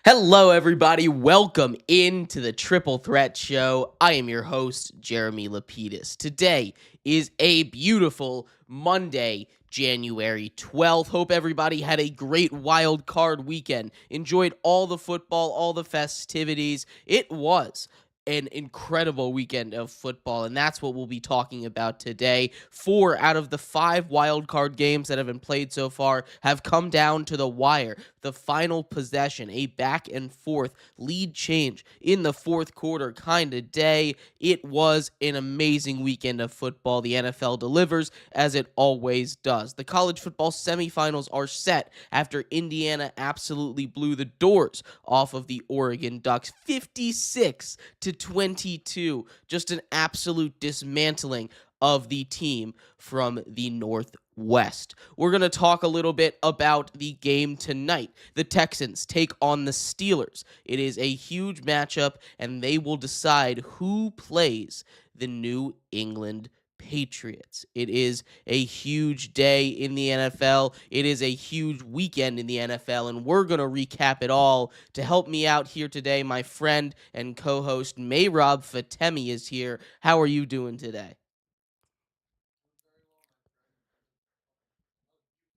Hello, everybody. Welcome into the Triple Threat Show. I am your host, Jeremy Lapidus. Today is a beautiful Monday, January 12th. Hope everybody had a great wild card weekend. Enjoyed all the football, all the festivities. It was an incredible weekend of football, and that's what we'll be talking about today. 4 out of the 5 wild card games that have been played so far have come down to the wire. The final possession, a back and forth lead change in the fourth quarter kind of day. It was an amazing weekend of football. The NFL delivers, as it always does. The college football semifinals are set after Indiana absolutely blew the doors off of the Oregon Ducks, 56-22. Just an absolute dismantling of the team from the Northwest. We're going to talk a little bit about the game tonight. The Texans take on the Steelers. It is a huge matchup, and they will decide who plays the New England Patriots. It is a huge day in the NFL. It is a huge weekend in the NFL, and we're going to recap it all. To help me out here today, my friend and co-host Mehrob Fatemi is here. How are you doing today?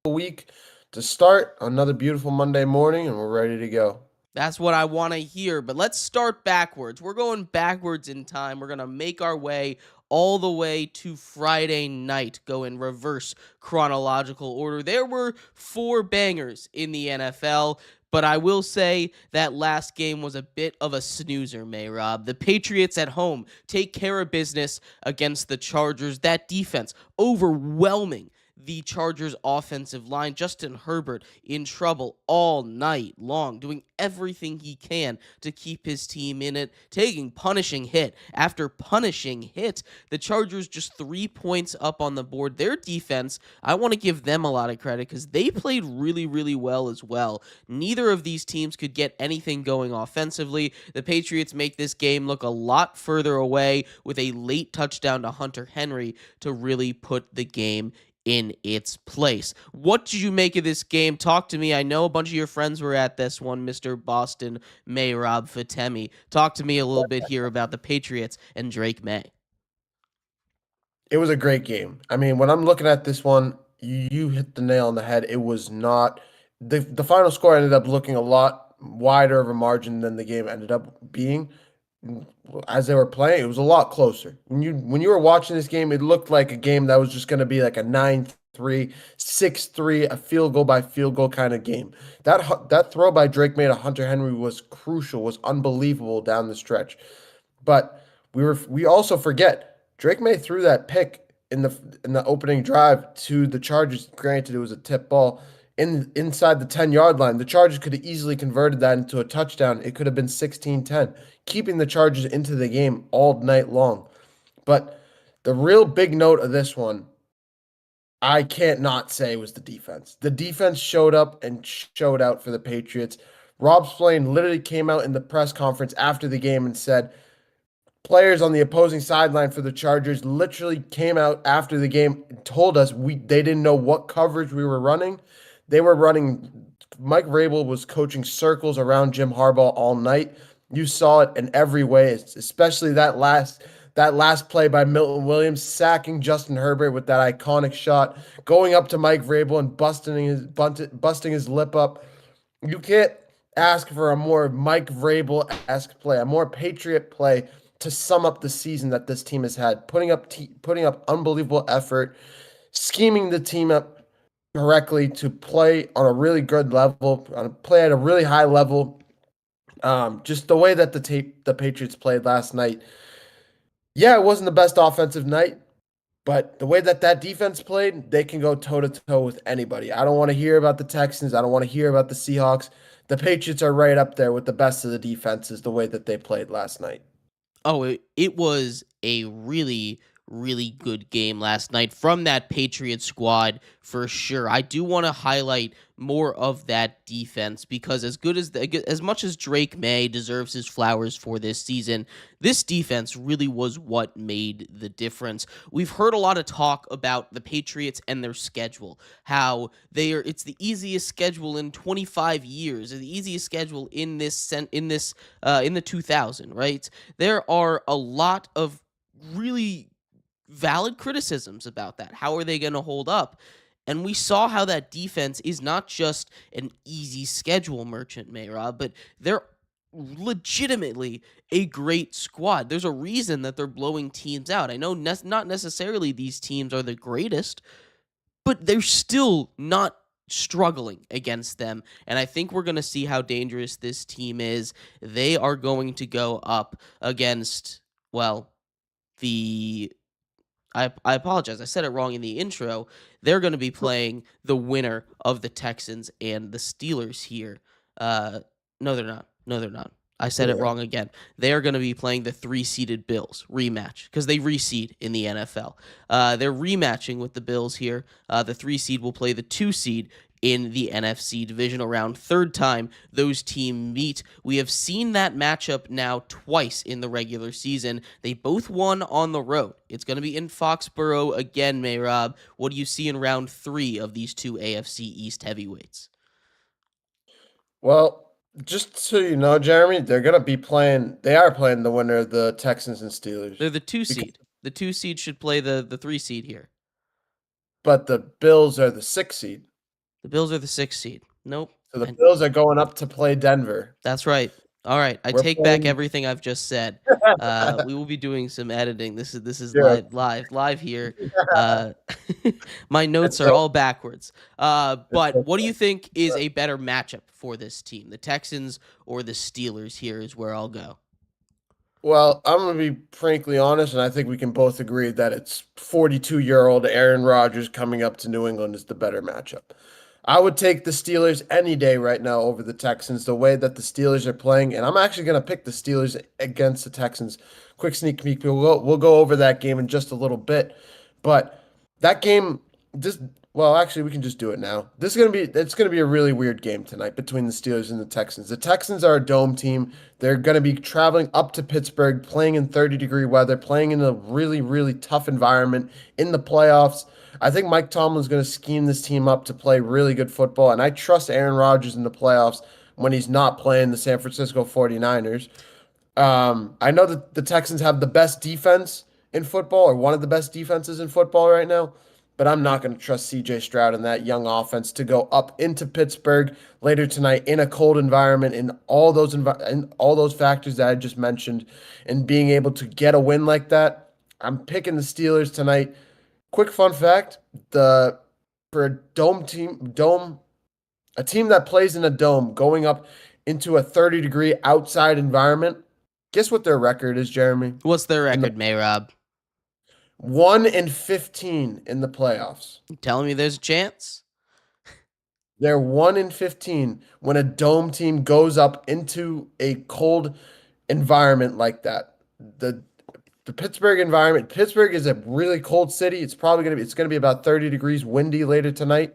Week to start another beautiful Monday morning, and we're ready to go. That's what I want to hear, but let's start backwards. We're going backwards in time. We're going to make our way all the way to Friday night, go in reverse chronological order. There were 4 bangers in the NFL, but I will say that last game was a bit of a snoozer, Mehrob. The Patriots at home take care of business against the Chargers. That defense, overwhelming the Chargers offensive line. Justin Herbert in trouble all night long, doing everything he can to keep his team in it, taking punishing hit after punishing hit. The Chargers just 3 points up on the board. Their defense, I want to give them a lot of credit because they played really, really well as well. Neither of these teams could get anything going offensively. The Patriots make this game look a lot further away with a late touchdown to Hunter Henry to really put the game in its place. What did you make of this game? Talk to me. I know a bunch of your friends were at this one, Mr. Boston Mehrob Fatemi. Talk to me a little bit here about the Patriots and Drake May. It was a great game. I mean, when I'm looking at this one, you hit the nail on the head. It was not the final score ended up looking a lot wider of a margin than the game ended up being. As they were playing, it was a lot closer. When you were watching this game, it looked like a game that was just going to be like a 9-3, 6-3, a field goal by field goal kind of game. That throw by Drake made to Hunter Henry was crucial, was unbelievable down the stretch. But we also forget Drake May threw that pick in the opening drive to the Chargers. Granted, it was a tip ball inside the 10-yard line. The Chargers could have easily converted that into a touchdown. It could have been 16-10, keeping the Chargers into the game all night long. But the real big note of this one, I can't not say, was the defense. The defense showed up and showed out for the Patriots. Rob Spillane literally came out in the press conference after the game and said, players on the opposing sideline for the Chargers literally came out after the game and told us they didn't know what coverage we were running. They were running. Mike Vrabel was coaching circles around Jim Harbaugh all night. You saw it in every way, especially that last play by Milton Williams, sacking Justin Herbert with that iconic shot, going up to Mike Vrabel and busting his lip up. You can't ask for a more Mike Vrabel-esque play, a more Patriot play to sum up the season that this team has had, putting up unbelievable effort, scheming the team up correctly to play on a really good level, play at a really high level. Just the way that the Patriots played last night. Yeah, it wasn't the best offensive night, but the way that defense played, they can go toe to toe with anybody. I don't want to hear about the Texans. I don't want to hear about the Seahawks. The Patriots are right up there with the best of the defenses the way that they played last night. Oh, it was a really, really good game last night from that Patriot squad for sure. I do want to highlight more of that defense because as much as Drake May deserves his flowers for this season, this defense really was what made the difference. We've heard a lot of talk about the Patriots and their schedule, how it's the easiest schedule in 25 years, the easiest schedule in in the 2000, right? There are a lot of really valid criticisms about that. How are they going to hold up? And we saw how that defense is not just an easy schedule, Merchant Mehrob, but they're legitimately a great squad. There's a reason that they're blowing teams out. I know not necessarily these teams are the greatest, but they're still not struggling against them. And I think we're going to see how dangerous this team is. They are going to go up against, well, the I apologize. I said it wrong in the intro. They're going to be playing the winner of the Texans and the Steelers here. Uh, no, they're not. No, they're not. I said it Yeah. wrong again. They are going to be playing the three-seeded Bills rematch because they reseed in the NFL. They're rematching with the Bills here. The three-seed will play the two-seed in the NFC divisional round. Third time those teams meet. We have seen that matchup now twice in the regular season. They both won on the road. It's going to be in Foxborough again, Mehrob. What do you see in round 3 of these two AFC East heavyweights? Well, just so you know, Jeremy, they are playing the winner of the Texans and Steelers. They're the two Because, seed. The two seed should play the three seed here. but the Bills are the 6th seed. The Bills are the sixth seed. Nope. So the I, Bills are going up to play Denver. that's right. All right. I We're take back playing everything I've just said. We will be doing some editing. This is Good. live here. Uh, my notes It's are so all backwards. it's But so what do you think is fun. a better matchup for this team, the Texans or the Steelers? Here is where I'll go. Well, I'm going to be frankly honest, and I think we can both agree that it's 42-year-old Aaron Rodgers coming up to New England is the better matchup. I would take the Steelers any day right now over the Texans, the way that the Steelers are playing, and I'm actually going to pick the Steelers against the Texans. Quick sneak peek, we'll go over that game in just a little bit, but that game, just well, actually, we can just do it now. It's gonna be a really weird game tonight between the Steelers and the Texans. The Texans are a dome team. They're gonna be traveling up to Pittsburgh, playing in 30-degree weather, playing in a really, really tough environment in the playoffs. I think Mike Tomlin's going to scheme this team up to play really good football, and I trust Aaron Rodgers in the playoffs when he's not playing the San Francisco 49ers. I know that the Texans have the best defense in football, or one of the best defenses in football right now, but I'm not going to trust CJ Stroud and that young offense to go up into Pittsburgh later tonight in a cold environment in all those factors that I just mentioned, and being able to get a win like that. I'm picking the Steelers tonight. Quick fun fact: the for a a team that plays in a dome, going up into a 30-degree outside environment. Guess what their record is, Jeremy? What's their In the record, Mayrob? 1-15 in the playoffs. You telling me there's a chance? They're 1-15 when a dome team goes up into a cold environment like that. The the Pittsburgh environment. Pittsburgh is a really cold city. It's gonna be about 30 degrees windy later tonight.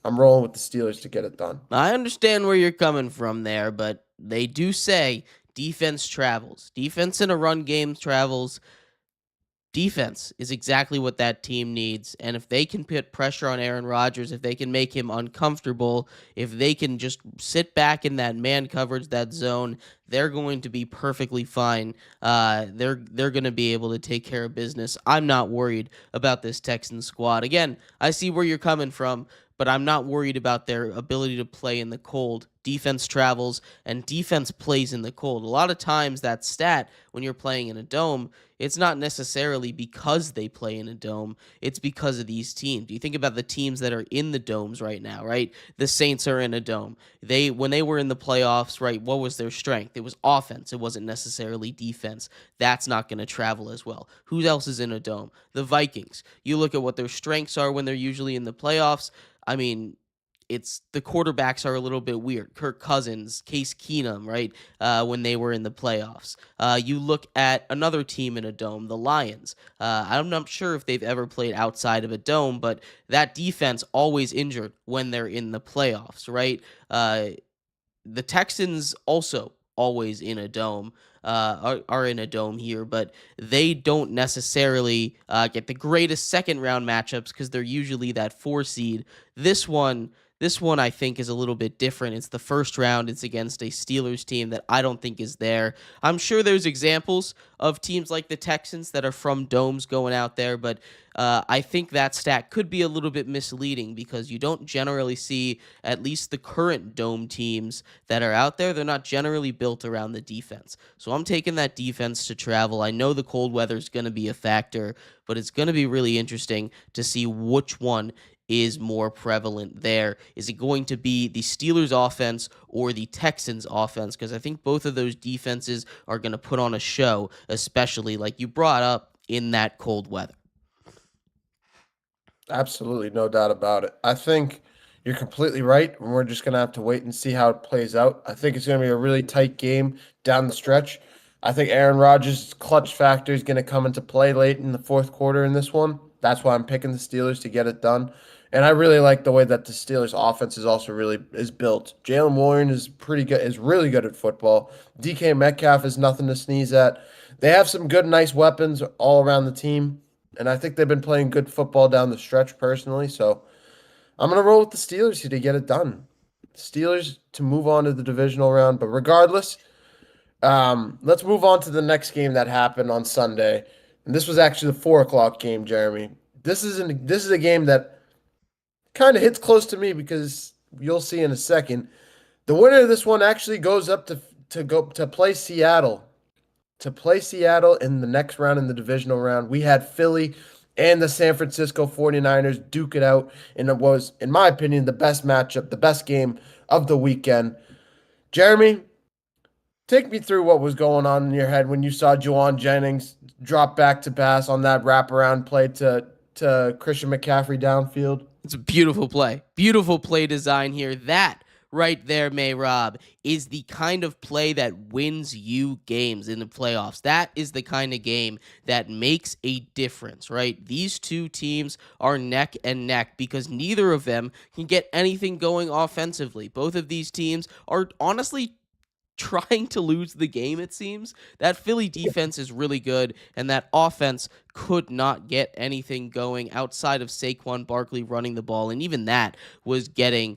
I'm rolling with the Steelers to get it done. I understand where you're coming from there, but they do say defense travels. Defense in a run game travels. Defense is exactly what that team needs. And if they can put pressure on Aaron Rodgers, if they can make him uncomfortable, if they can just sit back in that man coverage, that zone, they're going to be perfectly fine. They're going to be able to take care of business. I'm not worried about this Texans squad. Again, I see where you're coming from, but I'm not worried about their ability to play in the cold. Defense travels and defense plays in the cold. A lot of times that stat when you're playing in a dome, it's not necessarily because they play in a dome. It's because of these teams. You think about the teams that are in the domes right now, right? The Saints are in a dome. When they were in the playoffs, right, what was their strength? It was offense. It wasn't necessarily defense. That's not going to travel as well. Who else is in a dome? The Vikings. You look at what their strengths are when they're usually in the playoffs. I mean, it's the quarterbacks are a little bit weird. Kirk Cousins, Case Keenum, right? When they were in the playoffs. You look at another team in a dome, the Lions. I'm not sure if they've ever played outside of a dome, but that defense always injured when they're in the playoffs, right? The Texans also always in a dome, are in a dome here, but they don't necessarily get the greatest second round matchups because they're usually that 4 seed. This one, this one I think is a little bit different. It's the first round. It's against a Steelers team that I don't think is there. I'm sure there's examples of teams like the Texans that are from domes going out there, but I think that stat could be a little bit misleading because you don't generally see at least the current dome teams that are out there. They're not generally built around the defense. So I'm taking that defense to travel. I know the cold weather is going to be a factor, but it's going to be really interesting to see which one is more prevalent there. Is it going to be the Steelers offense or the Texans offense? Because I think both of those defenses are going to put on a show, especially like you brought up in that cold weather. Absolutely, no doubt about it. I think you're completely right, and we're just gonna have to wait and see how it plays out. I think it's gonna be a really tight game down the stretch. I think Aaron Rodgers' clutch factor is gonna come into play late in the fourth quarter in this one. That's why I'm picking the Steelers to get it done. And I really like the way that the Steelers offense is also really is built. Jalen Warren is pretty good, is really good at football. DK Metcalf is nothing to sneeze at. They have some good, nice weapons all around the team. And I think they've been playing good football down the stretch personally. So I'm going to roll with the Steelers here to get it done. Steelers to move on to the divisional round. But regardless, let's move on to the next game that happened on Sunday. And this was actually the 4 o'clock game, Jeremy. This is a game that kind of hits close to me because you'll see in a second. The winner of this one actually goes up to go to play Seattle in the next round in the divisional round. We had Philly and the San Francisco 49ers duke it out, and it was, in my opinion, the best matchup, the best game of the weekend. Jeremy, take me through what was going on in your head when you saw Juwan Jennings drop back to pass on that wraparound play to Christian McCaffrey downfield. It's a beautiful play. Beautiful play design here. That right there, Mehrob, is the kind of play that wins you games in the playoffs. That is the kind of game that makes a difference, right? These two teams are neck and neck because neither of them can get anything going offensively. Both of these teams are honestly trying to lose the game, it seems. That Philly defense is really good, and that offense could not get anything going outside of Saquon Barkley running the ball, and even that was getting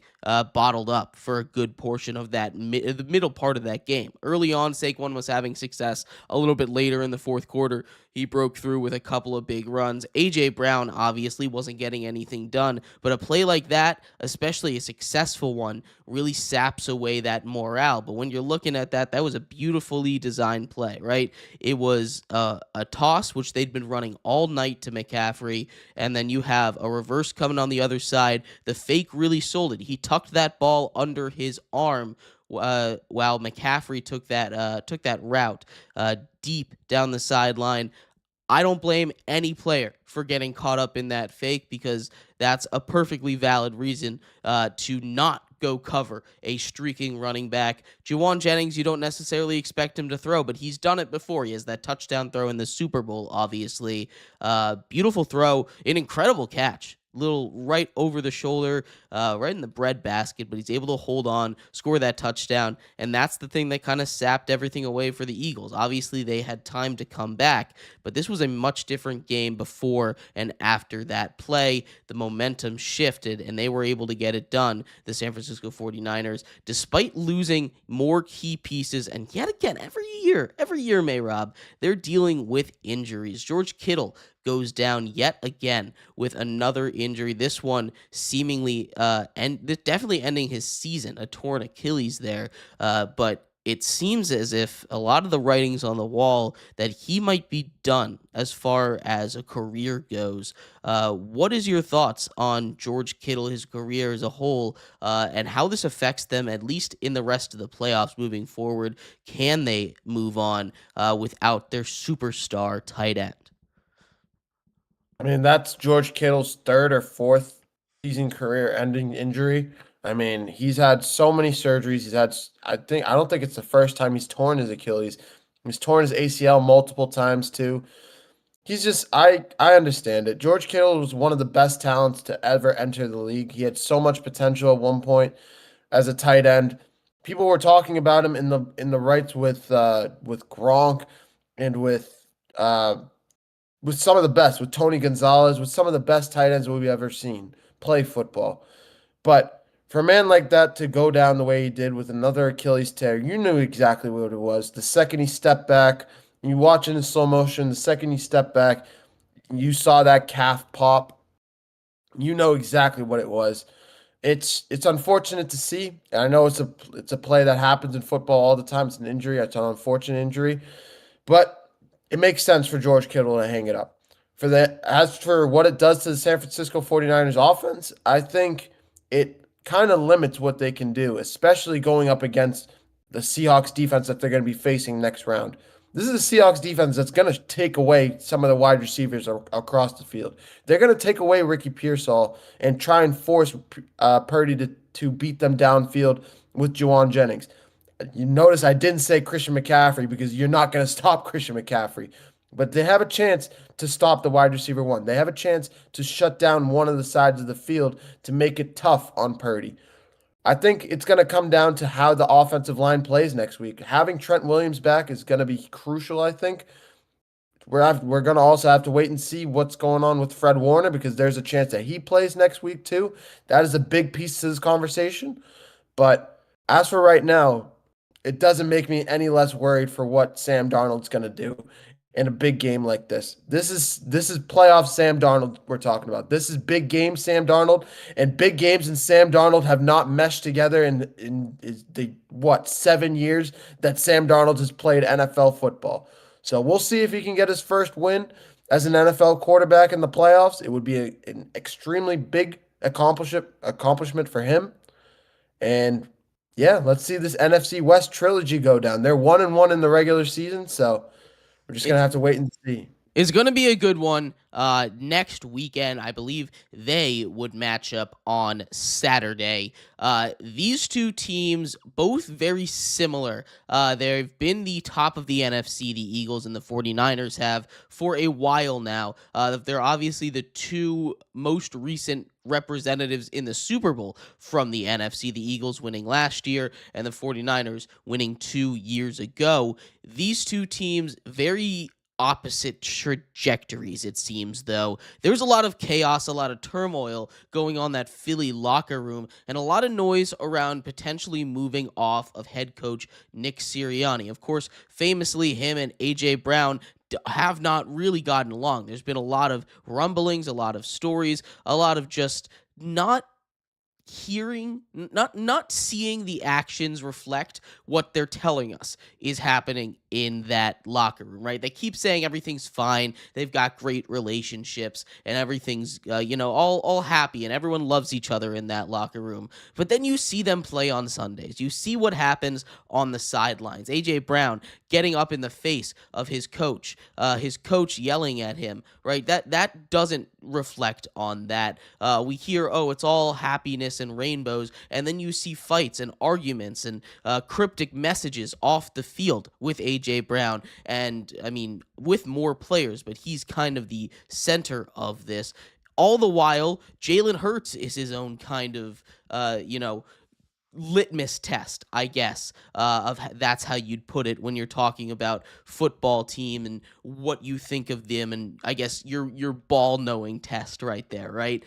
bottled up for a good portion of that the middle part of that game. Early on, Saquon was having success. A little bit later in the fourth quarter, he broke through with a couple of big runs. A.J. Brown obviously wasn't getting anything done, but a play like that, especially a successful one, really saps away that morale. But when you're looking at that, that was a beautifully designed play, right? It was a toss, which they'd been running all night to McCaffrey, and then you have a reverse coming on the other side. The fake really sold it. He tucked that ball under his arm while McCaffrey took that route deep down the sideline. I don't blame any player for getting caught up in that fake because that's a perfectly valid reason to not go cover a streaking running back. Juwan Jennings, you don't necessarily expect him to throw, but he's done it before. He has that touchdown throw in the Super Bowl, obviously. Beautiful throw, an incredible catch. Little right over the shoulder, right in the bread basket, but he's able to hold on, score that touchdown, and that's the thing that kind of sapped everything away for the Eagles. Obviously, they had time to come back, but this was a much different game before and after that play. The momentum shifted, and they were able to get it done, the San Francisco 49ers, despite losing more key pieces, and yet again, every year, Mehrob, they're dealing with injuries. George Kittle goes down yet again with another injury. This one seemingly definitely ending his season, a torn Achilles there. But it seems as if a lot of the writing's on the wall that he might be done as far as a career goes. What is your thoughts on George Kittle, his career as a whole, and how this affects them, at least in the rest of the playoffs moving forward? Can they move on without their superstar tight end? I mean, that's George Kittle's third or fourth season career ending injury. I mean, he's had so many surgeries. I don't think it's the first time he's torn his Achilles. He's torn his ACL multiple times too. I understand it. George Kittle was one of the best talents to ever enter the league. He had so much potential at one point as a tight end. People were talking about him in the rights with Gronk and uh with some of the best, with Tony Gonzalez, with some of the best tight ends we've ever seen play football. But for a man like that to go down the way he did with another Achilles tear, you knew exactly what it was. The second he stepped back, you watch it in slow motion, the second he stepped back, you saw that calf pop. You know exactly what it was. It's unfortunate to see. And I know it's a play that happens in football all the time. It's an injury. It's an unfortunate injury. But it makes sense for George Kittle to hang it up. As for what it does to the San Francisco 49ers offense, I think it kind of limits what they can do, especially going up against the Seahawks defense that they're going to be facing next round. This is a Seahawks defense that's going to take away some of the wide receivers across the field. They're going to take away Ricky Pearsall and try and force Purdy to beat them downfield with Juwan Jennings. You notice I didn't say Christian McCaffrey because you're not going to stop Christian McCaffrey. But they have a chance to stop the wide receiver one. They have a chance to shut down one of the sides of the field to make it tough on Purdy. I think it's going to come down to how the offensive line plays next week. Having Trent Williams back is going to be crucial, I think. We're going to also have to wait and see what's going on with Fred Warner because there's a chance that he plays next week too. That is a big piece to this conversation. But as for right now, it doesn't make me any less worried for what Sam Darnold's going to do in a big game like this. This is playoff Sam Darnold we're talking about. This is big game Sam Darnold, and big games and Sam Darnold have not meshed together in the 7 years that Sam Darnold has played NFL football. So we'll see if he can get his first win as an NFL quarterback in the playoffs. It would be an extremely big accomplishment for him. And yeah, let's see this NFC West trilogy go down. They're 1-1 in the regular season, so we're just gonna It's have to wait and see. is going to be a good one next weekend. I believe they would match up on Saturday. These two teams, both very similar. They've been the top of the NFC, the Eagles and the 49ers have, for a while now. They're obviously the two most recent representatives in the Super Bowl from the NFC, the Eagles winning last year and the 49ers winning 2 years ago. These two teams, very opposite trajectories, it seems, though. There's a lot of chaos, a lot of turmoil going on that Philly locker room, and a lot of noise around potentially moving off of head coach Nick Sirianni. Of course, famously, him and A.J. Brown have not really gotten along. There's been a lot of rumblings, a lot of stories, a lot of just not not seeing the actions reflect what they're telling us is happening in that locker room, right? They keep saying everything's fine, they've got great relationships, and everything's all happy, and everyone loves each other in that locker room. But then you see them play on Sundays, you see what happens on the sidelines. AJ Brown getting up in the face of his coach yelling at him, right? That doesn't reflect on that. We hear, oh, it's all happiness and rainbows, and then you see fights and arguments and cryptic messages off the field with AJ Brown, and I mean with more players, but he's kind of the center of this. All the while, Jalen Hurts is his own kind of litmus test, I guess, that's how you'd put it when you're talking about football team and what you think of them, and I guess your ball knowing test right there, right?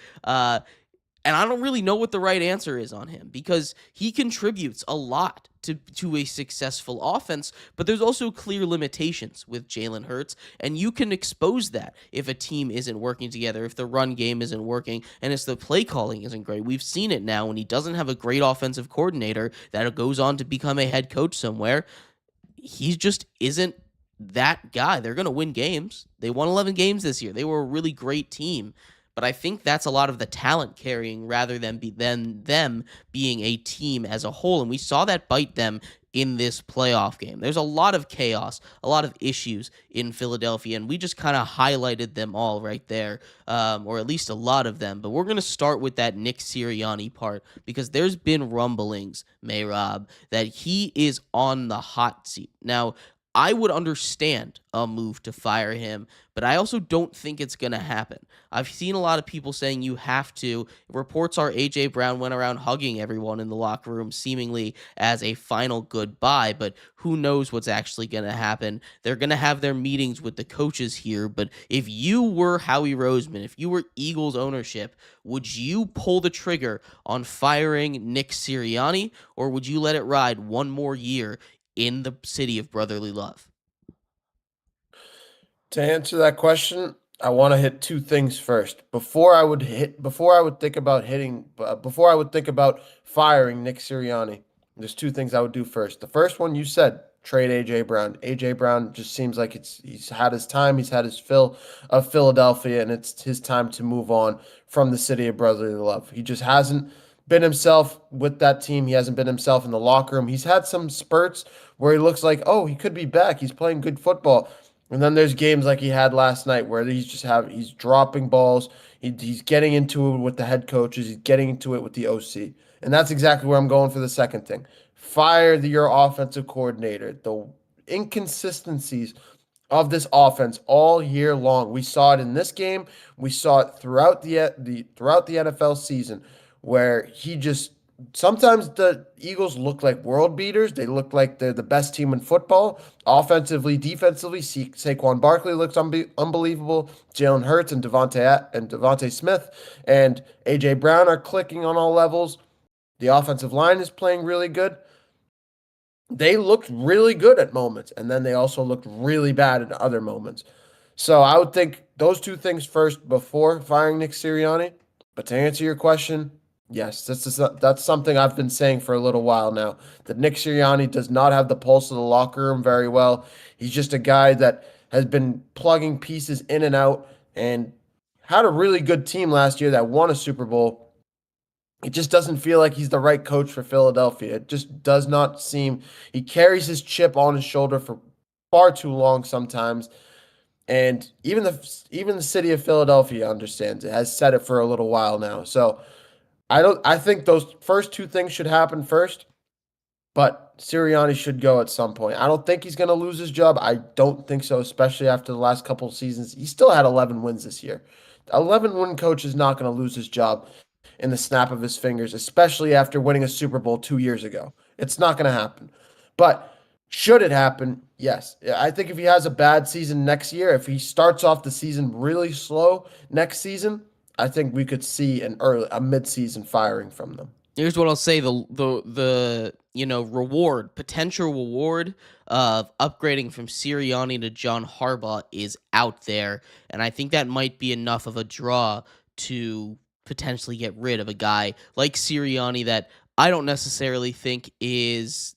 And I don't really know what the right answer is on him because he contributes a lot to a successful offense, but there's also clear limitations with Jalen Hurts, and you can expose that if a team isn't working together, if the run game isn't working, and if the play calling isn't great. We've seen it now when he doesn't have a great offensive coordinator that goes on to become a head coach somewhere. He just isn't that guy. They're going to win games. They won 11 games this year. They were a really great team. but I think that's a lot of the talent carrying rather than them being a team as a whole. And we saw that bite them in this playoff game. There's a lot of chaos, a lot of issues in Philadelphia, and we just kind of highlighted them all right there, or at least a lot of them. But we're going to start with that Nick Sirianni part because there's been rumblings, Mehrob, that he is on the hot seat. Now, I would understand a move to fire him, but I also don't think it's going to happen. I've seen a lot of people saying you have to. Reports are A.J. Brown went around hugging everyone in the locker room, seemingly as a final goodbye, but who knows what's actually going to happen. They're going to have their meetings with the coaches here, but if you were Howie Roseman, if you were Eagles ownership, would you pull the trigger on firing Nick Sirianni, or would you let it ride one more year in the city of brotherly love? To answer that question, I want to hit two things first. Before I would think about firing Nick Sirianni, there's two things I would do first. The first one you said, trade AJ Brown. AJ Brown just seems like he's had his time, he's had his fill of Philadelphia, and it's his time to move on from the city of brotherly love. He just hasn't been himself with that team. He hasn't been himself in the locker room. He's had some spurts where he looks like, oh, he could be back. He's playing good football. And then there's games like he had last night where he's dropping balls. He's getting into it with the head coaches. He's getting into it with the OC. And that's exactly where I'm going for the second thing. Fire your offensive coordinator. The inconsistencies of this offense all year long. We saw it in this game. We saw it throughout the NFL season where he just sometimes the Eagles look like world beaters. They look like they're the best team in football. Offensively, defensively, Saquon Barkley looks unbelievable. Jalen Hurts and Devontae Smith and AJ Brown are clicking on all levels. The offensive line is playing really good. They looked really good at moments, and then they also looked really bad at other moments. So I would think those two things first before firing Nick Sirianni. But to answer your question, yes, that's something I've been saying for a little while now. That Nick Sirianni does not have the pulse of the locker room very well. He's just a guy that has been plugging pieces in and out and had a really good team last year that won a Super Bowl. It just doesn't feel like he's the right coach for Philadelphia. It just does not seem he carries his chip on his shoulder for far too long sometimes. And even the city of Philadelphia understands it, has said it for a little while now. So I think those first two things should happen first, but Sirianni should go at some point. I don't think he's going to lose his job. I don't think so, especially after the last couple of seasons. He still had 11 wins this year. 11-win coach is not going to lose his job in the snap of his fingers, especially after winning a Super Bowl 2 years ago. It's not going to happen. But should it happen? Yes. I think if he has a bad season next year, if he starts off the season really slow next season, I think we could see a mid-season firing from them. Here's what I'll say: the potential reward of upgrading from Sirianni to John Harbaugh is out there, and I think that might be enough of a draw to potentially get rid of a guy like Sirianni that I don't necessarily think is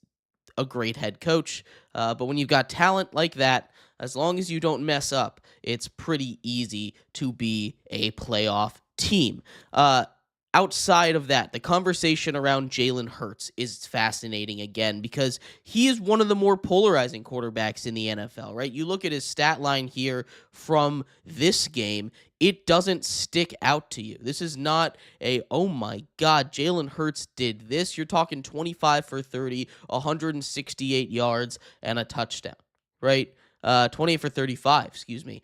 a great head coach. But when you've got talent like that, as long as you don't mess up, it's pretty easy to be a playoff team. Outside of that, the conversation around Jalen Hurts is fascinating again because he is one of the more polarizing quarterbacks in the NFL, right? You look at his stat line here from this game, it doesn't stick out to you. This is not oh my God, Jalen Hurts did this. You're talking 25 for 30, 168 yards, and a touchdown, right? 28 for 35, excuse me.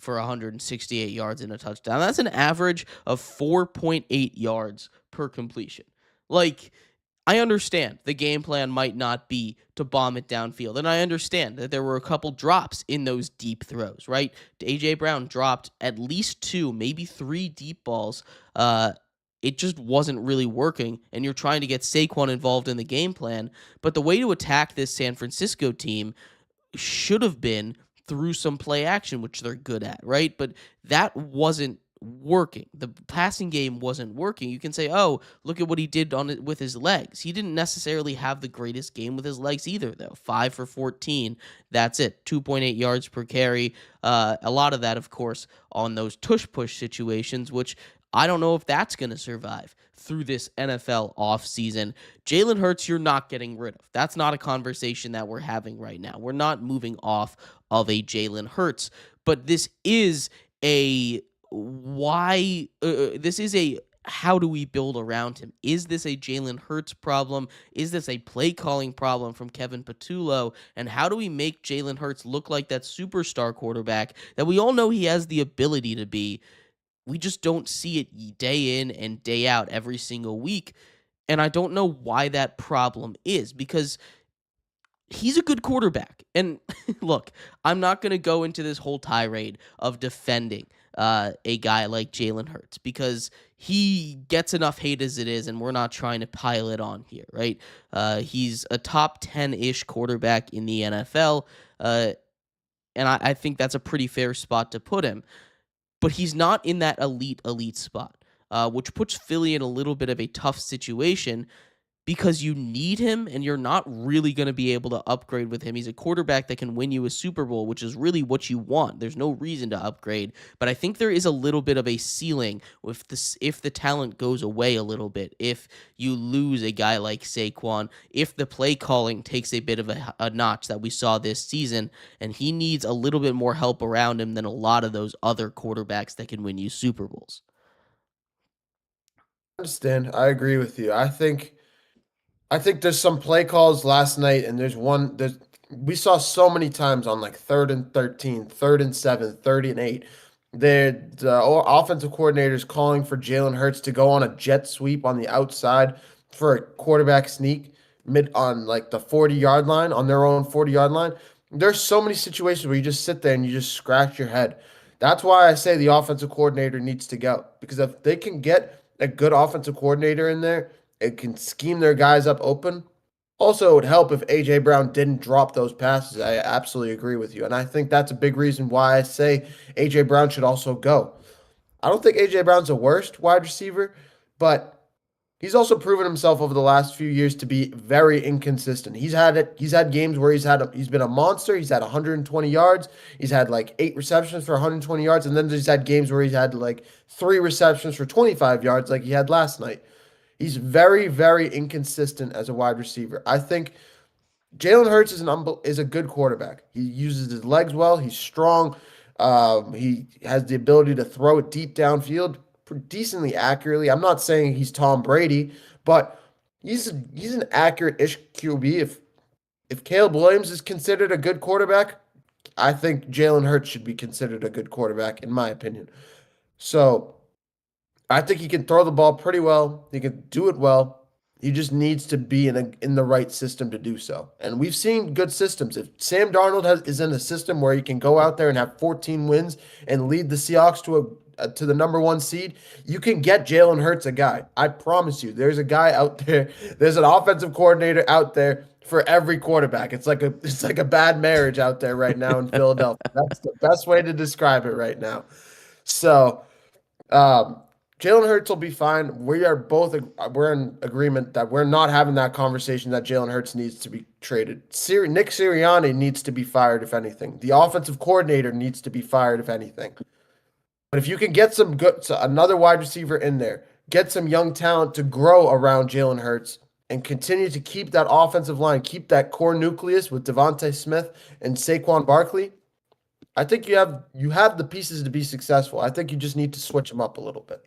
For 168 yards and a touchdown. That's an average of 4.8 yards per completion. Like, I understand the game plan might not be to bomb it downfield, and I understand that there were a couple drops in those deep throws, right? A.J. Brown dropped at least 2, maybe 3 deep balls. It just wasn't really working, and you're trying to get Saquon involved in the game plan. But the way to attack this San Francisco team should have been through some play action, which they're good at, right? But that wasn't working. The passing game wasn't working. You can say, "Oh, look at what he did on it with his legs." He didn't necessarily have the greatest game with his legs either, though. 5 for 14. That's it. 2.8 yards per carry. A lot of that, of course, on those tush push situations, which I don't know if that's going to survive through this NFL offseason. Jalen Hurts, you're not getting rid of. That's not a conversation that we're having right now. We're not moving off of a Jalen Hurts, but this is a this is a how do we build around him? Is this a Jalen Hurts problem? Is this a play calling problem from Kevin Patullo? And how do we make Jalen Hurts look like that superstar quarterback that we all know he has the ability to be? We just don't see it day in and day out every single week. And I don't know why that problem is, because he's a good quarterback. And look, I'm not going to go into this whole tirade of defending a guy like Jalen Hurts, because he gets enough hate as it is, and we're not trying to pile it on here, right? He's a top 10-ish quarterback in the NFL, and I think that's a pretty fair spot to put him. But he's not in that elite spot, which puts Philly in a little bit of a tough situation, because you need him and you're not really going to be able to upgrade with him. He's a quarterback that can win you a Super Bowl, which is really what you want. There's no reason to upgrade, but I think there is a little bit of a ceiling with this if the talent goes away a little bit, if you lose a guy like Saquon, if the play calling takes a bit of a notch that we saw this season, and he needs a little bit more help around him than a lot of those other quarterbacks that can win you Super Bowls. I understand. I agree with you. I think there's some play calls last night, and there's we saw so many times on like 3rd and 13, 3rd and 7, 3rd and 8. The offensive coordinators calling for Jalen Hurts to go on a jet sweep on the outside for a quarterback sneak mid on like the 40-yard line, on their own 40-yard line. There's so many situations where you just sit there and you just scratch your head. That's why I say the offensive coordinator needs to go, because if they can get a good offensive coordinator in there, it can scheme their guys up open. Also, it would help if AJ Brown didn't drop those passes. I absolutely agree with you. And I think that's a big reason why I say AJ Brown should also go. I don't think AJ Brown's the worst wide receiver, but he's also proven himself over the last few years to be very inconsistent. He's had games where he's been a monster. He's had 120 yards. He's had like 8 receptions for 120 yards, and then he's had games where he's had like 3 receptions for 25 yards like he had last night. He's very, very inconsistent as a wide receiver. I think Jalen Hurts is a good quarterback. He uses his legs well. He's strong. He has the ability to throw it deep downfield decently accurately. I'm not saying he's Tom Brady, but he's an accurate-ish QB. If Caleb Williams is considered a good quarterback, I think Jalen Hurts should be considered a good quarterback, in my opinion. So I think he can throw the ball pretty well. He can do it well. He just needs to be in the right system to do so. And we've seen good systems. If Sam Darnold is in a system where he can go out there and have 14 wins and lead the Seahawks to the number 1 seed, you can get Jalen Hurts a guy. I promise you. There's a guy out there. There's an offensive coordinator out there for every quarterback. It's like a bad marriage out there right now in Philadelphia. That's the best way to describe it right now. So, um, Jalen Hurts will be fine. We're in agreement that we're not having that conversation that Jalen Hurts needs to be traded. Nick Sirianni needs to be fired, if anything. The offensive coordinator needs to be fired, if anything. But if you can get another wide receiver in there, get some young talent to grow around Jalen Hurts, and continue to keep that offensive line, keep that core nucleus with Devontae Smith and Saquon Barkley, I think you have the pieces to be successful. I think you just need to switch them up a little bit.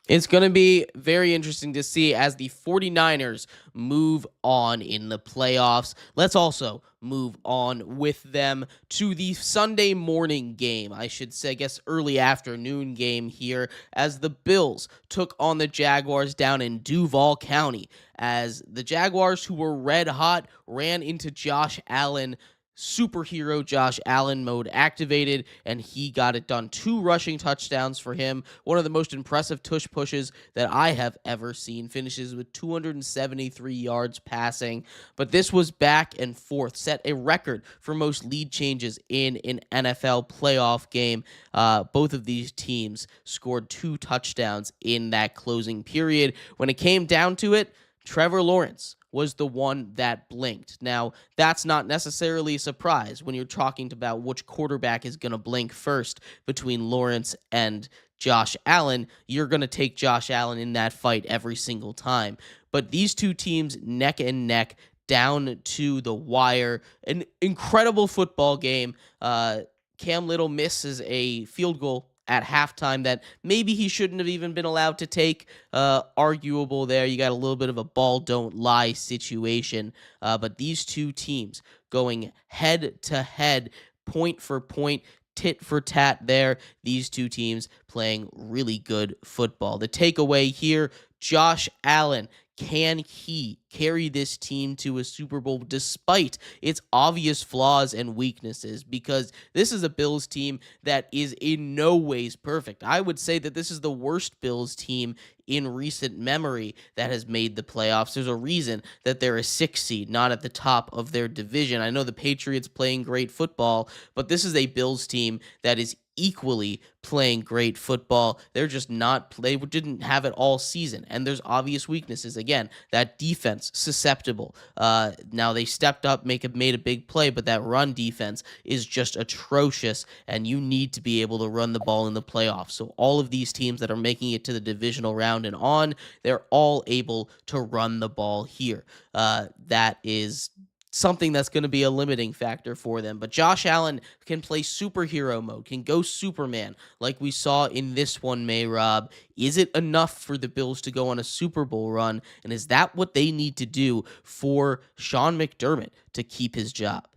It's going to be very interesting to see as the 49ers move on in the playoffs. Let's also move on with them to the Sunday morning game. I should say, I guess early afternoon game here, as the Bills took on the Jaguars down in Duval County, as the Jaguars, who were red hot, ran into Josh Allen superhero Josh Allen mode activated, and he got it done. 2 rushing touchdowns for him. One of the most impressive tush pushes that I have ever seen. Finishes with 273 yards passing. But this was back and forth. Set a record for most lead changes in an NFL playoff game. Both of these teams scored 2 touchdowns in that closing period. When it came down to it, Trevor Lawrence was the one that blinked. Now, that's not necessarily a surprise when you're talking about which quarterback is going to blink first between Lawrence and Josh Allen. You're going to take Josh Allen in that fight every single time. But these two teams, neck and neck, down to the wire. An incredible football game. Cam Little misses a field goal at halftime that maybe he shouldn't have even been allowed to take. Arguable there. You got a little bit of a ball don't lie situation. But these two teams going head to head, point for point, tit for tat there. These two teams playing really good football. The takeaway here, Josh Allen, can he carry this team to a Super Bowl despite its obvious flaws and weaknesses? Because this is a Bills team that is in no ways perfect. I would say that this is the worst Bills team in recent memory that has made the playoffs. There's a reason that they're a 6 seed, not at the top of their division. I know the Patriots playing great football, but this is a Bills team that is equally playing great football. They're just not, they didn't have it all season. And there's obvious weaknesses. Again, that defense, susceptible. Now they stepped up, made a big play, but that run defense is just atrocious. And you need to be able to run the ball in the playoffs. So all of these teams that are making it to the divisional round and on, they're all able to run the ball here. That is something that's going to be a limiting factor for them. But Josh Allen can play superhero mode, can go Superman like we saw in this one, Mehrob. Is it enough for the Bills to go on a Super Bowl run? And is that what they need to do for Sean McDermott to keep his job?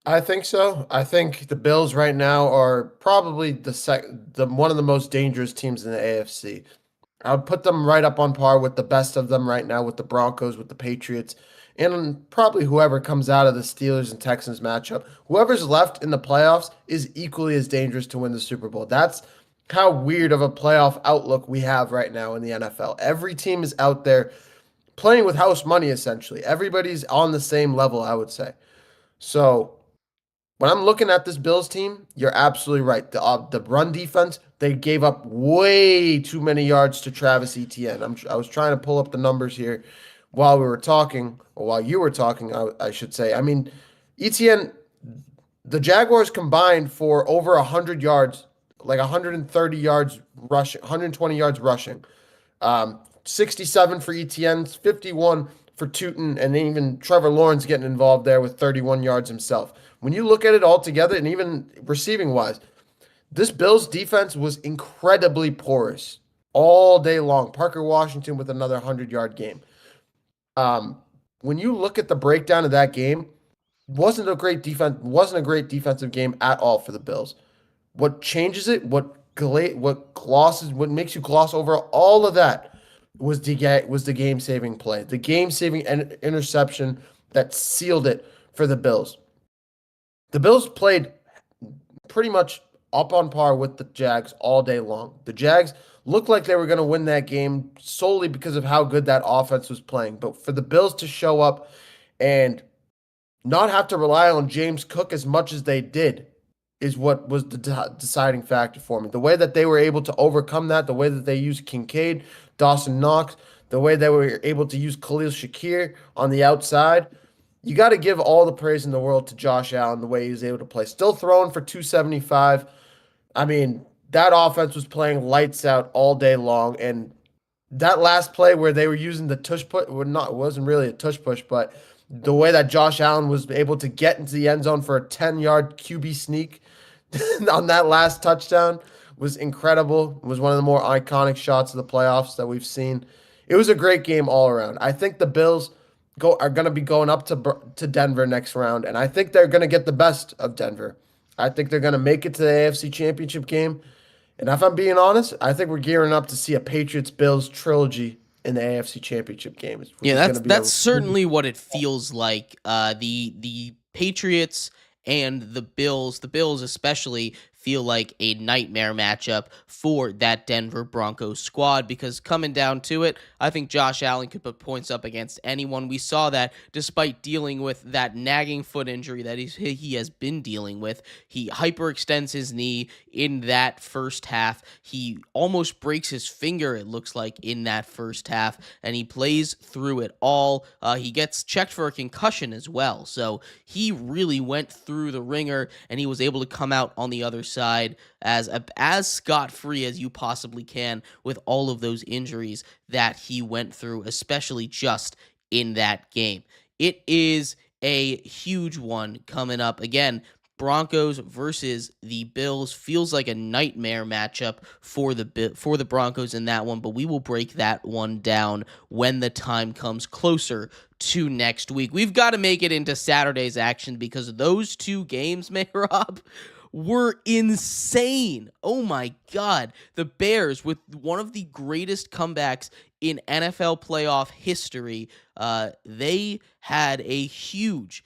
I think so. I think the Bills right now are probably the one of the most dangerous teams in the AFC. I would put them right up on par with the best of them right now, with the Broncos, with the Patriots, and probably whoever comes out of the Steelers and Texans matchup. Whoever's left in the playoffs is equally as dangerous to win the Super Bowl. That's how weird of a playoff outlook we have right now in the NFL. Every team is out there playing with house money, essentially. Everybody's on the same level, I would say. So when I'm looking at this Bills team, you're absolutely right. The run defense, they gave up way too many yards to Travis Etienne. I was trying to pull up the numbers here while we were talking, or while you were talking, I should say. I mean, Etienne, the Jaguars combined for over 100 yards, like 130 yards rushing, 120 yards rushing. 67 for Etienne, 51 for Tootin, and even Trevor Lawrence getting involved there with 31 yards himself. When you look at it all together, and even receiving wise, this Bills defense was incredibly porous all day long. Parker Washington with another 100-yard game. When you look at the breakdown of that game, wasn't a great defensive game at all for the Bills. What changes it, what makes you gloss over all of that was the game-saving play, the game-saving interception that sealed it for the Bills. The Bills played pretty much up on par with the Jags all day long. The Jags looked like they were going to win that game solely because of how good that offense was playing. But for the Bills to show up and not have to rely on James Cook as much as they did is what was the deciding factor for me. The way that they were able to overcome that, the way that they used Kincaid, Dawson Knox, the way they were able to use Khalil Shakir on the outside, you got to give all the praise in the world to Josh Allen, the way he was able to play. Still throwing for 275. I mean, that offense was playing lights out all day long. And that last play where they were using the tush push, it wasn't really a tush push, but the way that Josh Allen was able to get into the end zone for a 10-yard QB sneak on that last touchdown was incredible. It was one of the more iconic shots of the playoffs that we've seen. It was a great game all around. I think the Bills are going to be going up to Denver next round, and I think they're going to get the best of Denver. I think they're going to make it to the AFC Championship game. And if I'm being honest, I think we're gearing up to see a Patriots-Bills trilogy in the AFC Championship games, which Yeah, is going to be a that's certainly what it feels like. The Patriots and the Bills especially feel like a nightmare matchup for that Denver Broncos squad because coming down to it, I think Josh Allen could put points up against anyone. We saw that despite dealing with that nagging foot injury that he has been dealing with. He hyperextends his knee in that first half. He almost breaks his finger, it looks like, in that first half, and he plays through it all. He gets checked for a concussion as well, so he really went through the ringer, and he was able to come out on the other side as scot-free as you possibly can with all of those injuries that he went through, especially just in that game. It is a huge one coming up. Again, Broncos versus the Bills feels like a nightmare matchup for the Broncos in that one, but we will break that one down when the time comes closer to next week. We've got to make it into Saturday's action because those two games, Mehrob, were insane. Oh my God. The Bears, with one of the greatest comebacks in NFL playoff history, they had a huge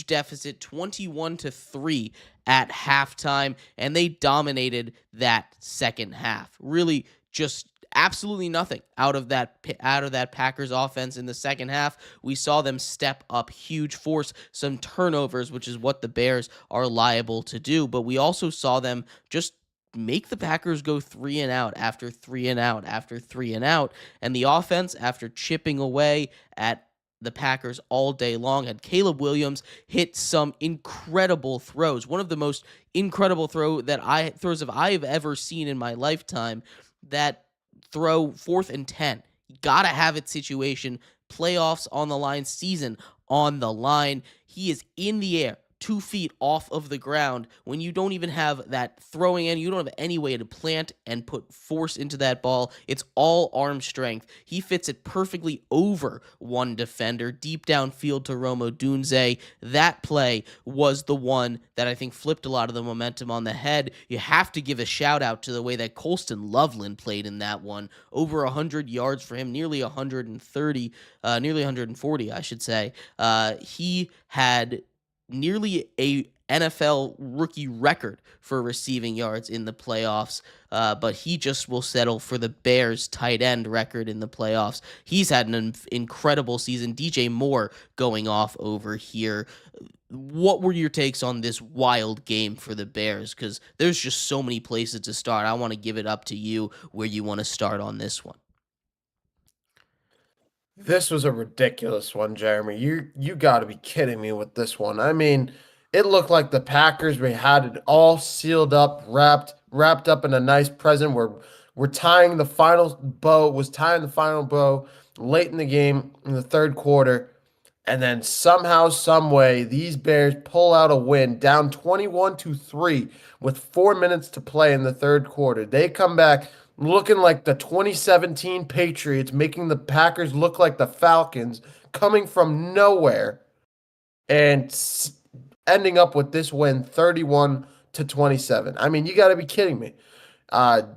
deficit, 21-3 at halftime, and they dominated that second half. Really just absolutely nothing out of that Packers offense in the second half. We saw them step up huge, force some turnovers, which is what the Bears are liable to do, but we also saw them just make the Packers go 3-and-out after 3-and-out after 3-and-out, and the offense, after chipping away at the Packers all day long, had Caleb Williams hit some incredible throws. One of the most incredible throws that I've ever seen in my lifetime. That throw 4th and 10. You gotta have it situation. Playoffs on the line, season on the line. He is in the air, 2 feet off of the ground when you don't even have that throwing end. You don't have any way to plant and put force into that ball. It's all arm strength. He fits it perfectly over one defender, deep downfield to Rome Odunze. That play was the one that I think flipped a lot of the momentum on the head. You have to give a shout out to the way that Colston Loveland played in that one. Over 100 yards for him, nearly 130, nearly 140, I should say. He had nearly a NFL rookie record for receiving yards in the playoffs, but he just will settle for the Bears tight end record in the playoffs. He's had an incredible season. DJ Moore going off over here. What were your takes on this wild game for the Bears? Because there's just so many places to start. I want to give it up to you where you want to start on this one. This was a ridiculous one, Jeremy. You got to be kidding me with this one. I mean, it looked like the Packers, we had it all sealed up, wrapped up in a nice present. We're tying the final bow, was tying the final bow late in the game in the third quarter. And then somehow, some way, these Bears pull out a win, down 21-3 with 4 minutes to play in the third quarter. They come back looking like the 2017 Patriots, making the Packers look like the Falcons, coming from nowhere and ending up with this win, 31-27. I mean, you got to be kidding me.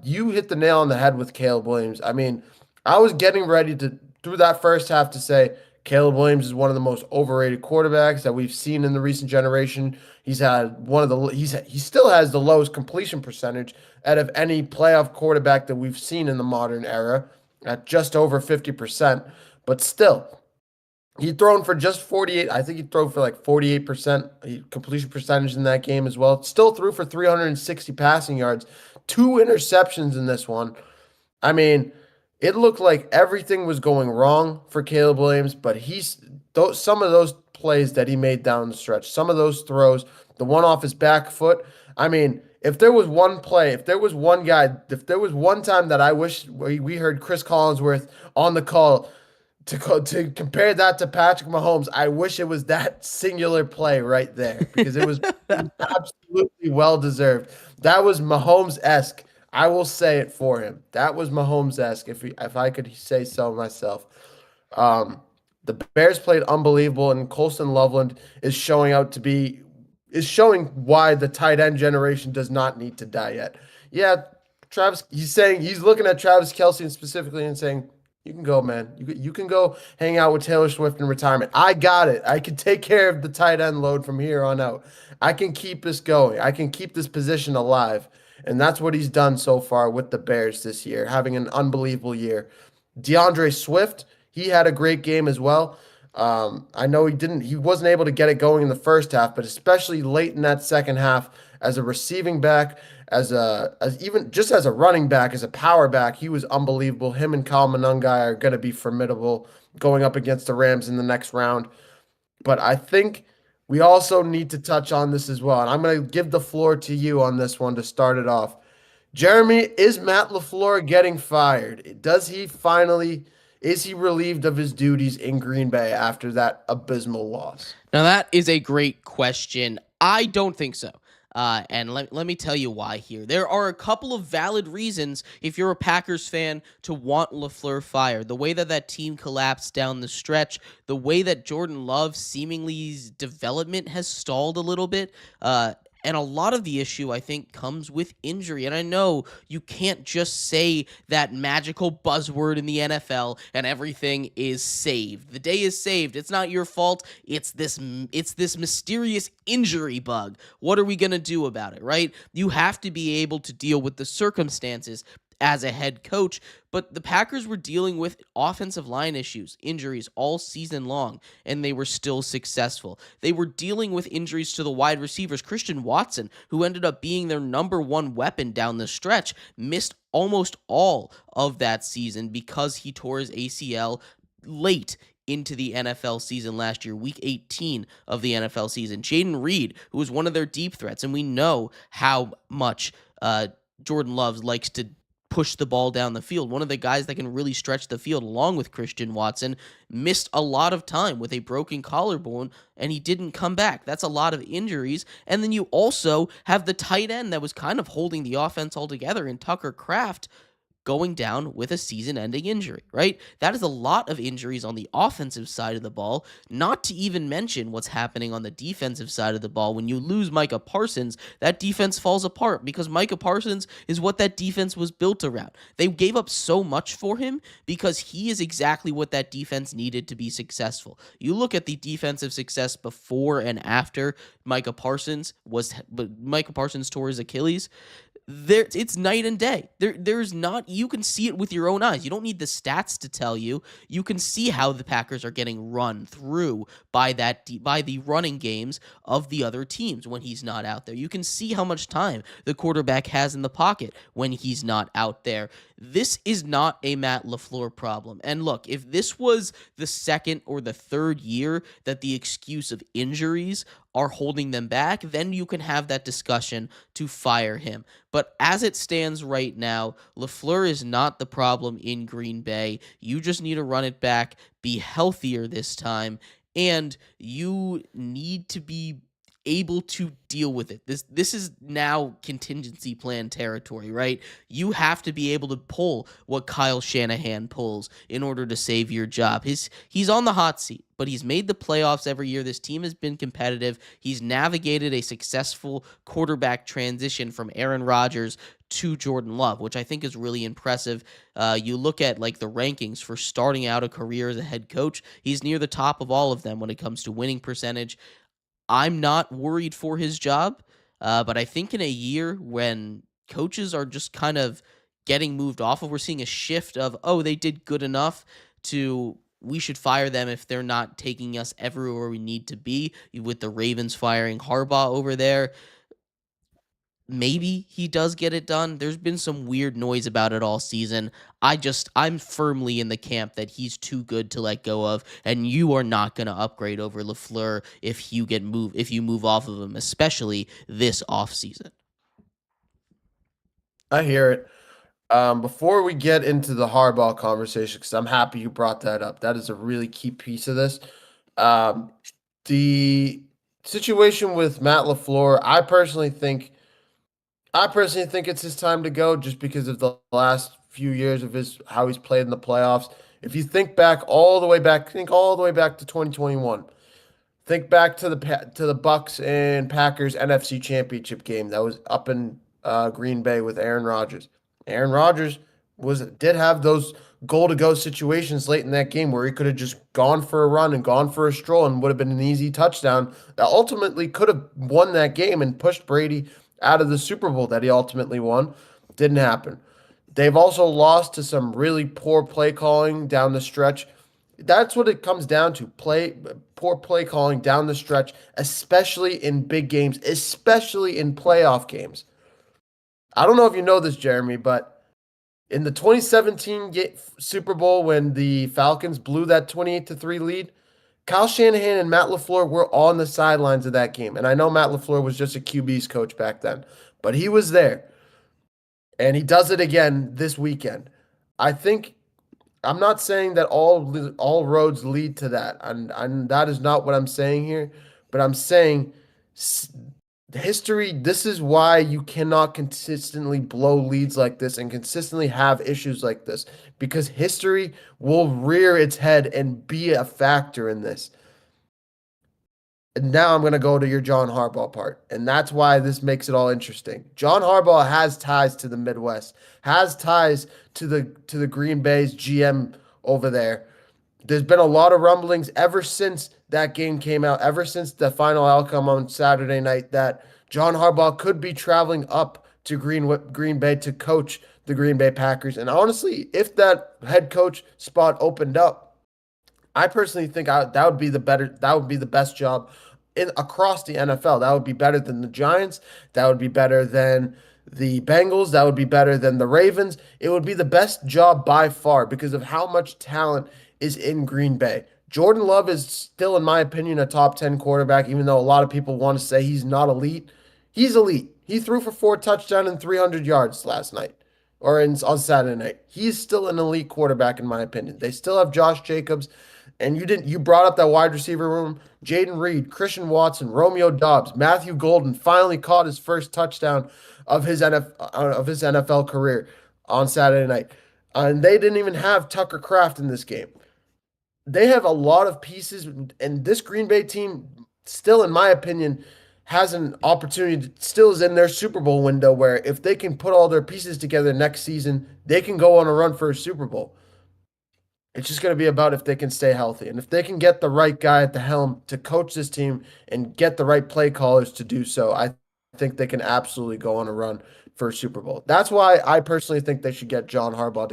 You hit the nail on the head with Caleb Williams. I mean, I was getting ready to, through that first half, to say Caleb Williams is one of the most overrated quarterbacks that we've seen in the recent generation. He's had he still has the lowest completion percentage out of any playoff quarterback that we've seen in the modern era at just over 50%. But still, he'd thrown for just 48. I think he threw for like 48% completion percentage in that game as well. Still threw for 360 passing yards, 2 interceptions in this one. I mean, it looked like everything was going wrong for Caleb Williams, but some of those plays that he made down the stretch, some of those throws, the one off his back foot. I mean, if there was one play, if there was one guy, if there was one time that I wish we heard Chris Collinsworth on the call to compare that to Patrick Mahomes, I wish it was that singular play right there because it was absolutely well deserved. That was Mahomes-esque. I will say it for him. That was Mahomes-esque, if I could say so myself. The Bears played unbelievable, and Colston Loveland is showing why the tight end generation does not need to die yet. Yeah, he's looking at Travis Kelce specifically and saying, You can go, man. You can go hang out with Taylor Swift in retirement. I got it. I can take care of the tight end load from here on out. I can keep this going. I can keep this position alive. And that's what he's done so far with the Bears this year, having an unbelievable year. DeAndre Swift, he had a great game as well. I know he wasn't able to get it going in the first half, but especially late in that second half, as a receiving back, as even just as a running back, as a power back, he was unbelievable. Him and Kyle Monangai are going to be formidable going up against the Rams in the next round. But I think we also need to touch on this as well, and I'm going to give the floor to you on this one to start it off. Jeremy, is Matt LaFleur getting fired? Is he relieved of his duties in Green Bay after that abysmal loss? Now, that is a great question. I don't think so. And let me tell you why here. There are a couple of valid reasons, if you're a Packers fan, to want LaFleur fired. The way that that team collapsed down the stretch, the way that Jordan Love's seemingly's development has stalled a little bit, and a lot of the issue, I think, comes with injury. And I know you can't just say that magical buzzword in the NFL and everything is saved. The day is saved. It's not your fault. It's this mysterious injury bug. What are we going to do about it, right? You have to be able to deal with the circumstances as a head coach, but the Packers were dealing with offensive line issues, injuries all season long, and they were still successful. They were dealing with injuries to the wide receivers. Christian Watson, who ended up being their number one weapon down the stretch, missed almost all of that season because he tore his ACL late into the NFL season last year, week 18 of the NFL season. Jaden Reed, who was one of their deep threats, and we know how much Jordan Love likes to push the ball down the field. One of the guys that can really stretch the field along with Christian Watson missed a lot of time with a broken collarbone, and he didn't come back. That's a lot of injuries. And then you also have the tight end that was kind of holding the offense all together in Tucker Kraft going down with a season-ending injury, right? That is a lot of injuries on the offensive side of the ball, not to even mention what's happening on the defensive side of the ball. When you lose Micah Parsons, that defense falls apart because Micah Parsons is what that defense was built around. They gave up so much for him because he is exactly what that defense needed to be successful. You look at the defensive success before and after Micah Parsons tore his Achilles. It's night and day. There's not, you can see it with your own eyes. You don't need the stats to tell you. You can see how the Packers are getting run through by the running games of the other teams when he's not out there. You can see how much time the quarterback has in the pocket when he's not out there. This is not a Matt LaFleur problem. And look, if this was the second or the third year that the excuse of injuries are holding them back, then you can have that discussion to fire him. But as it stands right now, LaFleur is not the problem in Green Bay. You just need to run it back, be healthier this time, and you need to be able to deal with it. This is now contingency plan territory, right? You have to be able to pull what Kyle Shanahan pulls in order to save your job. He's on the hot seat, but he's made the playoffs every year. This team has been competitive. He's navigated a successful quarterback transition from Aaron Rodgers to Jordan Love, which I think is really impressive. You look at like the rankings for starting out a career as a head coach, he's near the top of all of them when it comes to winning percentage. I'm not worried for his job, but I think in a year when coaches are just kind of getting moved off of, we're seeing a shift of, oh, they did good enough to, we should fire them if they're not taking us everywhere we need to be, with the Ravens firing Harbaugh over there. Maybe he does get it done. There's been some weird noise about it all season. I'm firmly in the camp that he's too good to let go of, and you are not going to upgrade over LaFleur if you move off of him, especially this offseason. I hear it. Before we get into the Harbaugh conversation, because I'm happy you brought that up. That is a really key piece of this. The situation with Matt LaFleur, I personally think it's his time to go just because of the last few years of how he's played in the playoffs. If you think all the way back to 2021. Think back to the Bucks and Packers NFC Championship game that was up in Green Bay with Aaron Rodgers. Aaron Rodgers did have those goal to go situations late in that game where he could have just gone for a run and gone for a stroll and would have been an easy touchdown that ultimately could have won that game and pushed Brady out of the Super Bowl that he ultimately won. Didn't happen. They've also lost to some really poor play calling down the stretch. That's what it comes down to. Poor play calling down the stretch, especially in big games, especially in playoff games. I don't know if you know this, Jeremy, but in the 2017 Super Bowl when the Falcons blew that 28-3 lead, Kyle Shanahan and Matt LaFleur were on the sidelines of that game. And I know Matt LaFleur was just a QB's coach back then, but he was there. And he does it again this weekend. I think I'm not saying that all roads lead to that, and that is not what I'm saying here. But I'm saying history. This is why you cannot consistently blow leads like this and consistently have issues like this, because history will rear its head and be a factor in this. And now I'm going to go to your John Harbaugh part. And that's why this makes it all interesting. John Harbaugh has ties to the Midwest, has ties to the Green Bay's GM over there. There's been a lot of rumblings ever since that game came out, ever since the final outcome on Saturday night, that John Harbaugh could be traveling up to Green Bay to coach the Green Bay Packers. And honestly, if that head coach spot opened up, I personally think that would be the best job across the NFL. That would be better than the Giants. That would be better than the Bengals. That would be better than the Ravens. It would be the best job by far because of how much talent is in Green Bay. Jordan Love is still, in my opinion, a top 10 quarterback, even though a lot of people want to say he's not elite. He's elite. He threw for 4 touchdowns and 300 yards last night on Saturday night. He's still an elite quarterback, in my opinion. They still have Josh Jacobs. And you brought up that wide receiver room. Jaden Reed, Christian Watson, Romeo Doubs, Matthew Golden finally caught his first touchdown of his NFL career on Saturday night. And they didn't even have Tucker Kraft in this game. They have a lot of pieces, and this Green Bay team still, in my opinion, has an opportunity, still is in their Super Bowl window where if they can put all their pieces together next season, they can go on a run for a Super Bowl. It's just going to be about if they can stay healthy. And if they can get the right guy at the helm to coach this team and get the right play callers to do so, I think they can absolutely go on a run for a Super Bowl. That's why I personally think they should get John Harbaugh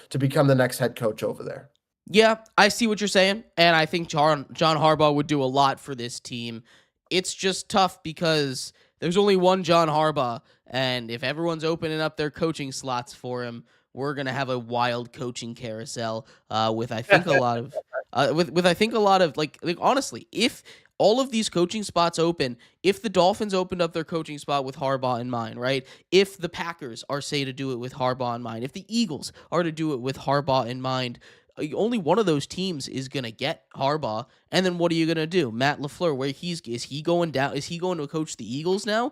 to become the next head coach over there. Yeah, I see what you're saying, and I think John Harbaugh would do a lot for this team. It's just tough because there's only one John Harbaugh, and if everyone's opening up their coaching slots for him, we're gonna have a wild coaching carousel with I think a lot of with I think a lot of like honestly, if all of these coaching spots open, if the Dolphins opened up their coaching spot with Harbaugh in mind, right? If the Packers are say to do it with Harbaugh in mind, if the Eagles are to do it with Harbaugh in mind, only one of those teams is going to get Harbaugh, and then what are you going to do? Matt LaFleur, is he going down? Is he going to coach the Eagles now?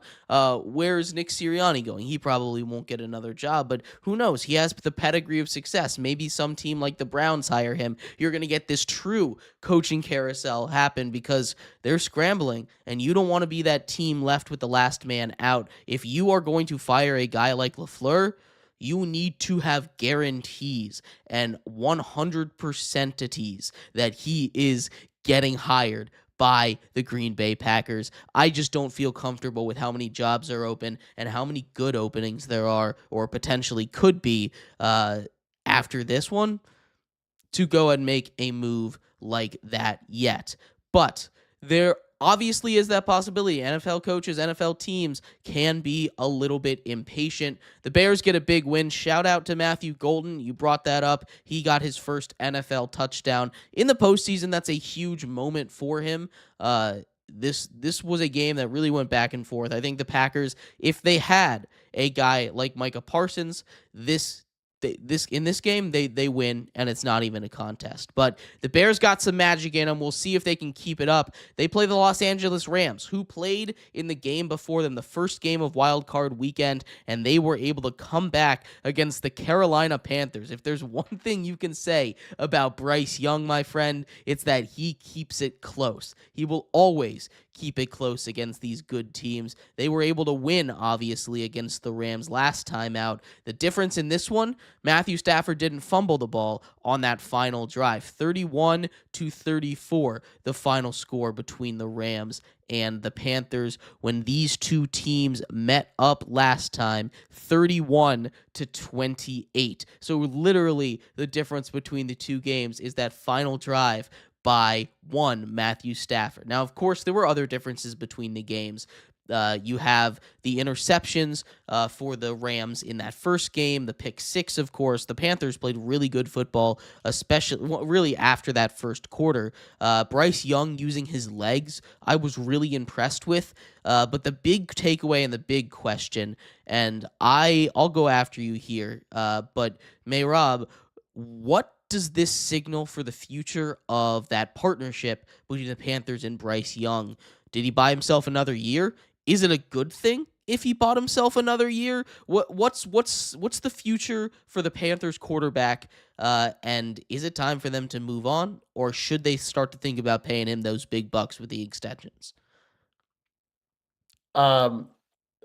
Where is Nick Sirianni going? He probably won't get another job, but who knows? He has the pedigree of success. Maybe some team like the Browns hire him. You're going to get this true coaching carousel happen because they're scrambling, and you don't want to be that team left with the last man out. If you are going to fire a guy like LaFleur, you need to have guarantees and 100%ities that he is getting hired by the Green Bay Packers. I just don't feel comfortable with how many jobs are open and how many good openings there are or potentially could be after this one to go and make a move like that yet. But there obviously is that possibility. NFL coaches, NFL teams can be a little bit impatient. The Bears get a big win. Shout out to Matthew Golden. You brought that up. He got his first NFL touchdown in the postseason. That's a huge moment for him. This was a game that really went back and forth. I think the Packers, if they had a guy like Micah Parsons, in this game, they win, and it's not even a contest. But the Bears got some magic in them. We'll see if they can keep it up. They play the Los Angeles Rams, who played in the game before them, the first game of Wild Card Weekend, and they were able to come back against the Carolina Panthers. If there's one thing you can say about Bryce Young, my friend, it's that he keeps it close. He will always keep it close against these good teams. They were able to win, obviously, against the Rams last time out. The difference in this one, Matthew Stafford didn't fumble the ball on that final drive. 31-34, the final score between the Rams and the Panthers when these two teams met up last time, 31-28. So literally the difference between the two games is that final drive by one Matthew Stafford. Now, of course, there were other differences between the games. You have the interceptions for the Rams in that first game, the pick six, of course. The Panthers played really good football, especially really after that first quarter. Bryce Young using his legs, I was really impressed with. But the big takeaway and the big question, and I'll go after you here, but Mehrob, what does this signal for the future of that partnership between the Panthers and Bryce Young? Did he buy himself another year? Is it a good thing if he bought himself another year? What's the future for the Panthers quarterback? And is it time for them to move on, or should they start to think about paying him those big bucks with the extensions? Um,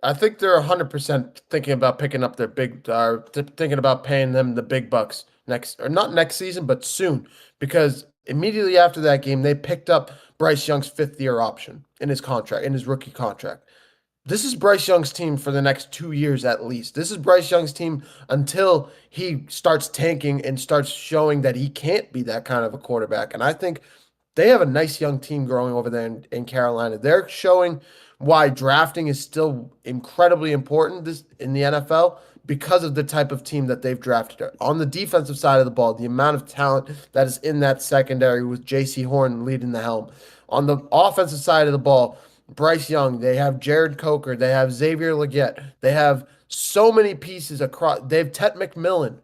I think they're 100% thinking about picking up their thinking about paying them the big bucks next, or not next season, but soon, because immediately after that game, they picked up Bryce Young's fifth-year option in his contract, in his rookie contract. This is Bryce Young's team for the next 2 years at least. This is Bryce Young's team until he starts tanking and starts showing that he can't be that kind of a quarterback. And I think they have a nice young team growing over there in Carolina. They're showing why drafting is still incredibly important in the NFL because of the type of team that they've drafted. On the defensive side of the ball, the amount of talent that is in that secondary with J.C. Horn leading the helm. On the offensive side of the ball, Bryce Young, they have Jared Coker, they have Xavier Legette, they have so many pieces across. They have Tet McMillan,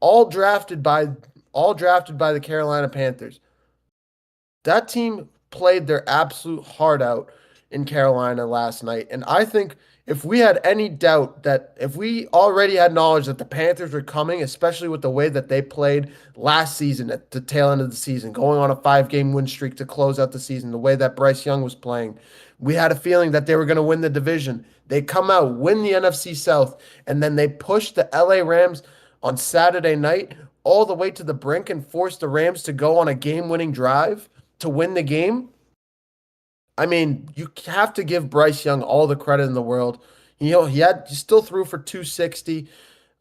all drafted by the Carolina Panthers. That team played their absolute heart out in Carolina last night. And I think if we had any doubt that if we already had knowledge that the Panthers were coming, especially with the way that they played last season at the tail end of the season, going on a 5-game win streak to close out the season, the way that Bryce Young was playing, we had a feeling that they were going to win the division. They come out, win the NFC South, and then they push the LA Rams on Saturday night all the way to the brink and force the Rams to go on a game-winning drive to win the game. I mean, you have to give Bryce Young all the credit in the world. He still threw for 260.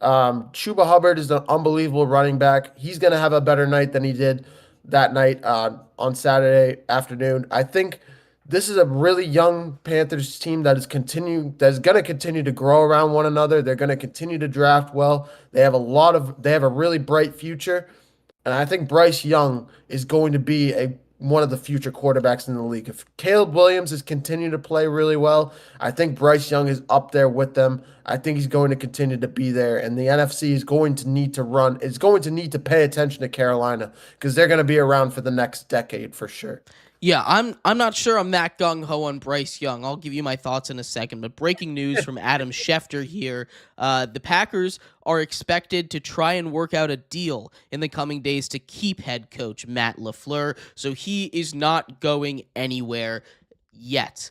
Chuba Hubbard is an unbelievable running back. He's going to have a better night than he did that night on Saturday afternoon. I think this is a really young Panthers team that is going to continue to grow around one another. They're going to continue to draft well. They have a really bright future. And I think Bryce Young is going to be one of the future quarterbacks in the league. If Caleb Williams is continuing to play really well, I think Bryce Young is up there with them. I think he's going to continue to be there, and the NFC is going to need to pay attention to Carolina because they're going to be around for the next decade for sure. Yeah, I'm not sure I'm that gung-ho on Bryce Young. I'll give you my thoughts in a second, but breaking news from Adam Schefter here. The Packers are expected to try and work out a deal in the coming days to keep head coach Matt LaFleur, so he is not going anywhere yet.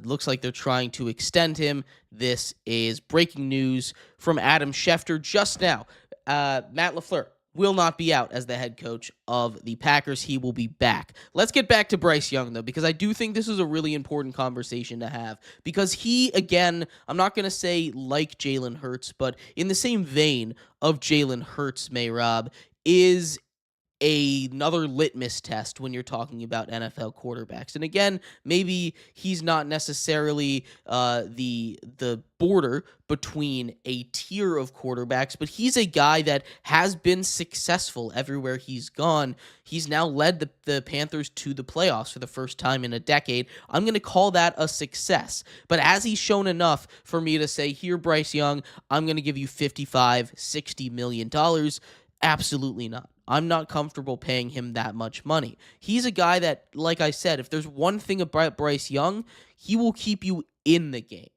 Looks like they're trying to extend him. This is breaking news from Adam Schefter just now. Matt LaFleur will not be out as the head coach of the Packers. He will be back. Let's get back to Bryce Young, though, because I do think this is a really important conversation to have. Because he, again, I'm not going to say like Jalen Hurts, but in the same vein of Jalen Hurts, Mehrob, is another litmus test when you're talking about NFL quarterbacks. And again, maybe he's not necessarily the border between a tier of quarterbacks, but he's a guy that has been successful everywhere he's gone. He's now led the Panthers to the playoffs for the first time in a decade. I'm going to call that a success. But has he shown enough for me to say, here, Bryce Young, I'm going to give you $55-60 million? Absolutely not. I'm not comfortable paying him that much money. He's a guy that, like I said, if there's one thing about Bryce Young, he will keep you in the game.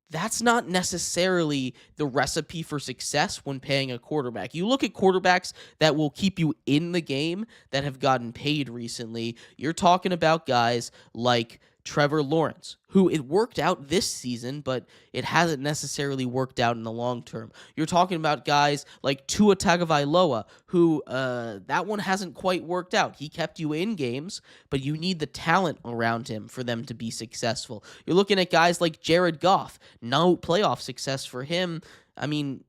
That's not necessarily the recipe for success when paying a quarterback. You look at quarterbacks that will keep you in the game that have gotten paid recently. You're talking about guys like Trevor Lawrence, who it worked out this season, but it hasn't necessarily worked out in the long term. You're talking about guys like Tua Tagovailoa, who that one hasn't quite worked out. He kept you in games, but you need the talent around him for them to be successful. You're looking at guys like Jared Goff, no playoff success for him. I mean,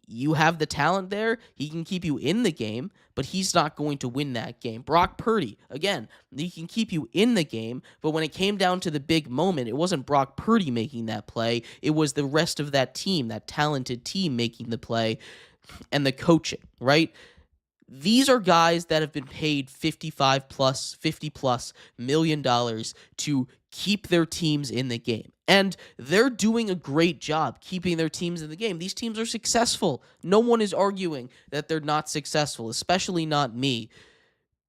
you have the talent there. He can keep you in the game, but he's not going to win that game. Brock Purdy, again, he can keep you in the game, but when it came down to the big moment, it wasn't Brock Purdy making that play. It was the rest of that team, that talented team making the play and the coaching, right? These are guys that have been paid 55 plus, 50 plus $1 million to keep their teams in the game. And they're doing a great job keeping their teams in the game. These teams are successful. No one is arguing that they're not successful, especially not me.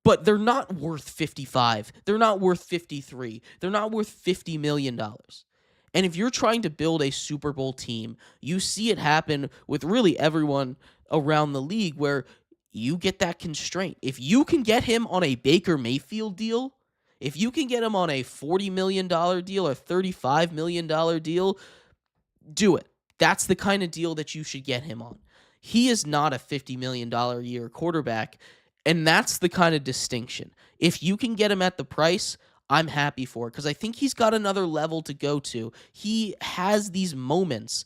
But they're not worth 55. They're not worth 53. They're not worth $50 million. And if you're trying to build a Super Bowl team, you see it happen with really everyone around the league where you get that constraint. If you can get him on a Baker Mayfield deal, if you can get him on a $40 million deal or $35 million deal, do it. That's the kind of deal that you should get him on. He is not a $50 million a year quarterback, and that's the kind of distinction. If you can get him at the price, I'm happy for it because I think he's got another level to go to. He has these moments,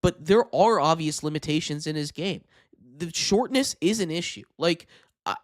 but there are obvious limitations in his game. The shortness is an issue. Like,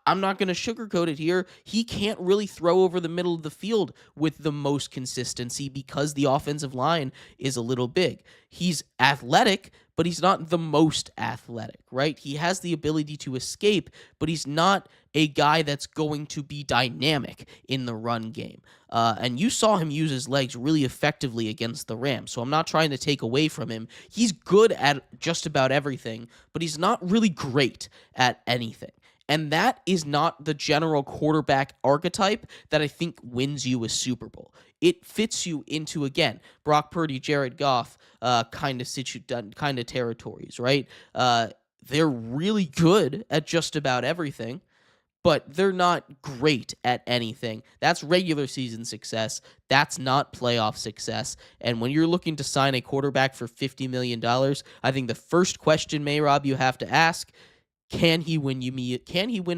I'm not going to sugarcoat it here. He can't really throw over the middle of the field with the most consistency because the offensive line is a little big. He's athletic, but he's not the most athletic, right? He has the ability to escape, but he's not a guy that's going to be dynamic in the run game. And you saw him use his legs really effectively against the Rams, so I'm not trying to take away from him. He's good at just about everything, but he's not really great at anything. And that is not the general quarterback archetype that I think wins you a Super Bowl. It fits you into, again, Brock Purdy, Jared Goff kind of territories, right? They're really good at just about everything, but they're not great at anything. That's regular season success. That's not playoff success. And when you're looking to sign a quarterback for $50 million, I think the first question, Mehrob, you have to ask, can he win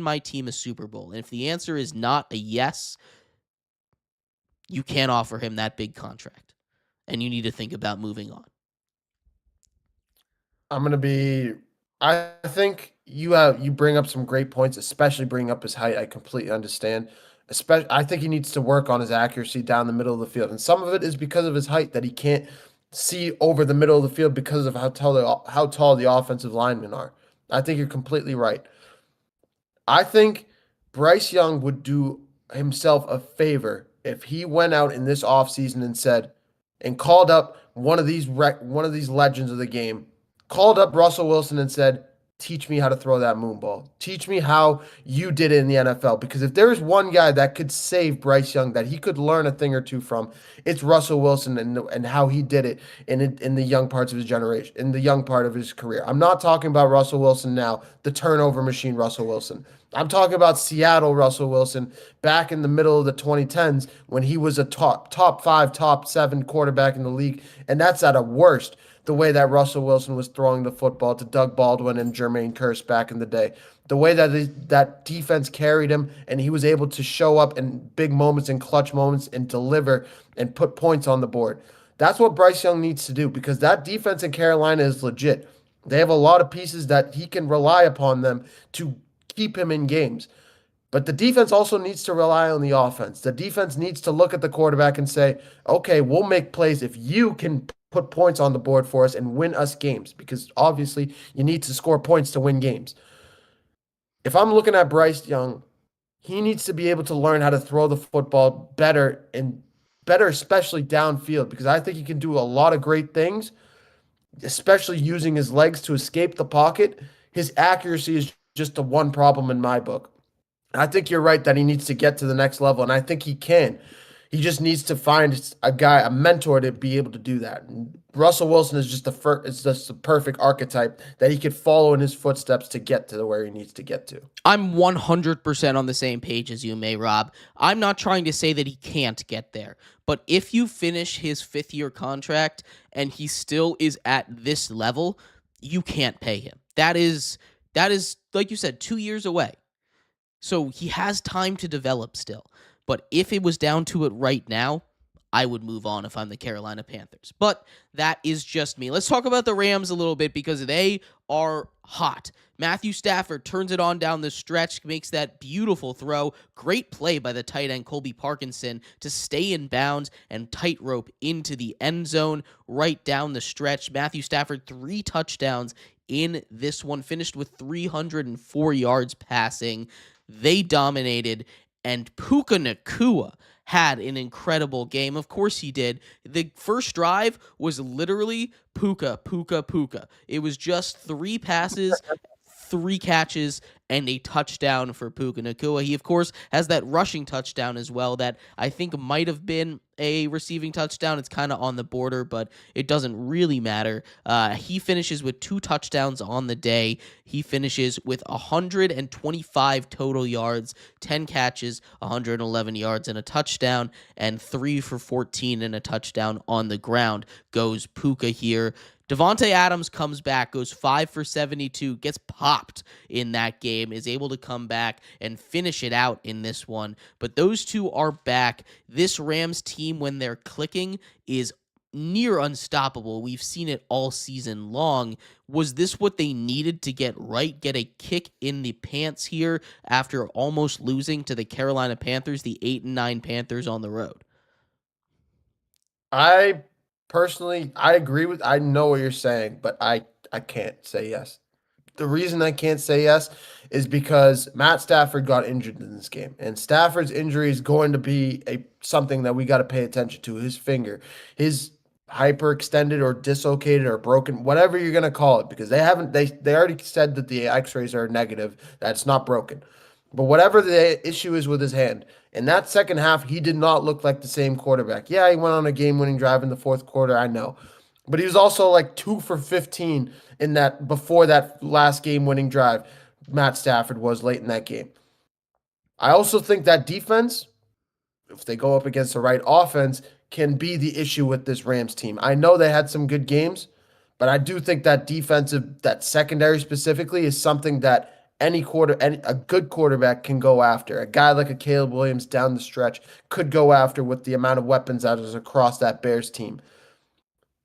my team a Super Bowl? And if the answer is not a yes, you can't offer him that big contract. And you need to think about moving on. I'm gonna be. I think you bring up some great points, especially bringing up his height. I completely understand. Especially, I think he needs to work on his accuracy down the middle of the field, and some of it is because of his height that he can't see over the middle of the field because of how tall the offensive linemen are. I think you're completely right. I think Bryce Young would do himself a favor if he went out in this offseason and said and called up one of these legends of the game, called up Russell Wilson and said, "Teach me how to throw that moon ball. Teach me how you did it in the NFL." Because if there's one guy that could save Bryce Young, that he could learn a thing or two from, it's Russell Wilson and how he did it in the young parts of his generation, in the young part of his career. I'm not talking about Russell Wilson now, the turnover machine Russell Wilson. I'm talking about Seattle Russell Wilson back in the middle of the 2010s when he was a top 5, top 7 quarterback in the league, and that's at a worst. The way that Russell Wilson was throwing the football to Doug Baldwin and Jermaine Kearse back in the day, the way that defense carried him and he was able to show up in big moments and clutch moments and deliver and put points on the board. That's what Bryce Young needs to do because that defense in Carolina is legit. They have a lot of pieces that he can rely upon them to keep him in games. But the defense also needs to rely on the offense. The defense needs to look at the quarterback and say, okay, we'll make plays if you can put points on the board for us and win us games, because obviously you need to score points to win games. If I'm looking at Bryce Young, he needs to be able to learn how to throw the football better, and better especially downfield, because I think he can do a lot of great things, especially using his legs to escape the pocket. His accuracy is just the one problem in my book. I think you're right that he needs to get to the next level, and I think he can. He just needs to find a guy, a mentor to be able to do that. And Russell Wilson is just it's just the perfect archetype that he could follow in his footsteps to get to where he needs to get to. I'm 100% on the same page as you, Mehrob. I'm not trying to say that he can't get there, but if you finish his 5th-year contract and he still is at this level, you can't pay him. That is like you said, 2 years away. So he has time to develop still. But if it was down to it right now, I would move on if I'm the Carolina Panthers. But that is just me. Let's talk about the Rams a little bit because they are hot. Matthew Stafford turns it on down the stretch, makes that beautiful throw. Great play by the tight end Colby Parkinson to stay in bounds and tightrope into the end zone right down the stretch. Matthew Stafford, 3 touchdowns in this one, finished with 304 yards passing. They dominated, and Puka Nacua had an incredible game. Of course he did. The first drive was literally Puka, Puka, Puka. It was just 3 passes, 3 catches, and a touchdown for Puka Nacua. He, of course, has that rushing touchdown as well that I think might have been a receiving touchdown. It's kind of on the border, but it doesn't really matter. He finishes with 2 touchdowns on the day. He finishes with 125 total yards, 10 catches, 111 yards, and a touchdown, and 3 for 14 and a touchdown on the ground goes Puka here. Devontae Adams comes back, goes 5 for 72, gets popped in that game, is able to come back and finish it out in this one. But those two are back. This Rams team, when they're clicking, is near unstoppable. We've seen it all season long. Was this what they needed to get right? Get a kick in the pants here after almost losing to the Carolina Panthers, the 8-9 Panthers on the road? I personally, I agree with. I know what you're saying, but I can't say yes. The reason I can't say yes is because Matt Stafford got injured in this game, and Stafford's injury is going to be a something that we got to pay attention to. His finger, his hyperextended or dislocated or broken, whatever you're gonna call it, because they already said that the X-rays are negative. That's not broken, but whatever the issue is with his hand, in that second half, he did not look like the same quarterback. Yeah, he went on a game-winning drive in the fourth quarter. I know, but he was also like 2 for 15 in that before that last game-winning drive. Matt Stafford was late in that game. I also think that defense, if they go up against the right offense, can be the issue with this Rams team. I know they had some good games, but I do think that that secondary specifically, is something that a good quarterback can go after. A guy like a Caleb Williams down the stretch could go after with the amount of weapons that is across that Bears team.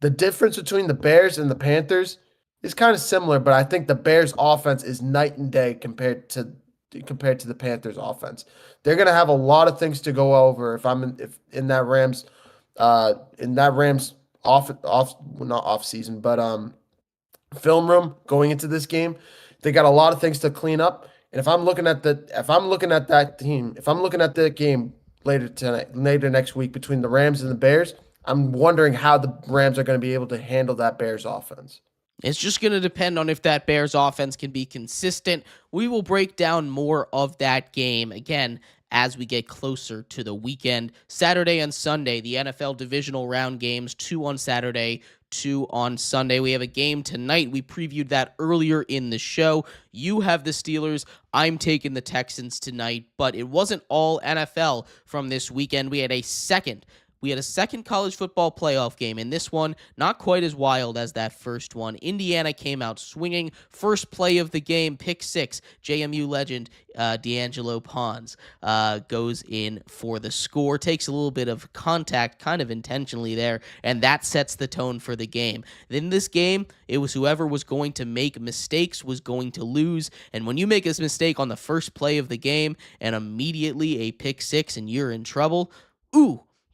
The difference between the Bears and the Panthers is kind of similar, but I think the Bears offense is night and day compared to the Panthers offense. They're going to have a lot of things to go over if in that Rams not off season, but film room going into this game. They got a lot of things to clean up. And if I'm looking at that team, if I'm looking at the game later next week between the Rams and the Bears, I'm wondering how the Rams are going to be able to handle that Bears offense. It's just going to depend on if that Bears offense can be consistent. We will break down more of that game again as we get closer to the weekend. Saturday and Sunday, the NFL divisional round games, 2 on Saturday, 2 on Sunday. We have a game tonight. We previewed that earlier in the show. You have the Steelers. I'm taking the Texans tonight, but it wasn't all NFL from this weekend. We had a second college football playoff game, and this one not quite as wild as that first one. Indiana came out swinging. First play of the game, pick 6. JMU legend D'Angelo Pons goes in for the score. Takes a little bit of contact, kind of intentionally there, and that sets the tone for the game. In this game, it was whoever was going to make mistakes was going to lose, and when you make a mistake on the first play of the game and immediately a pick 6 and you're in trouble,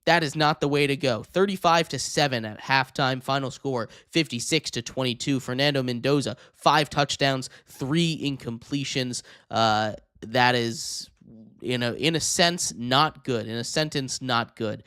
that is not the way to go. 35-7 at halftime. Final score 56-22. Fernando Mendoza, 5 touchdowns, 3 incompletions. That is, in a sense, not good. In a sentence, not good.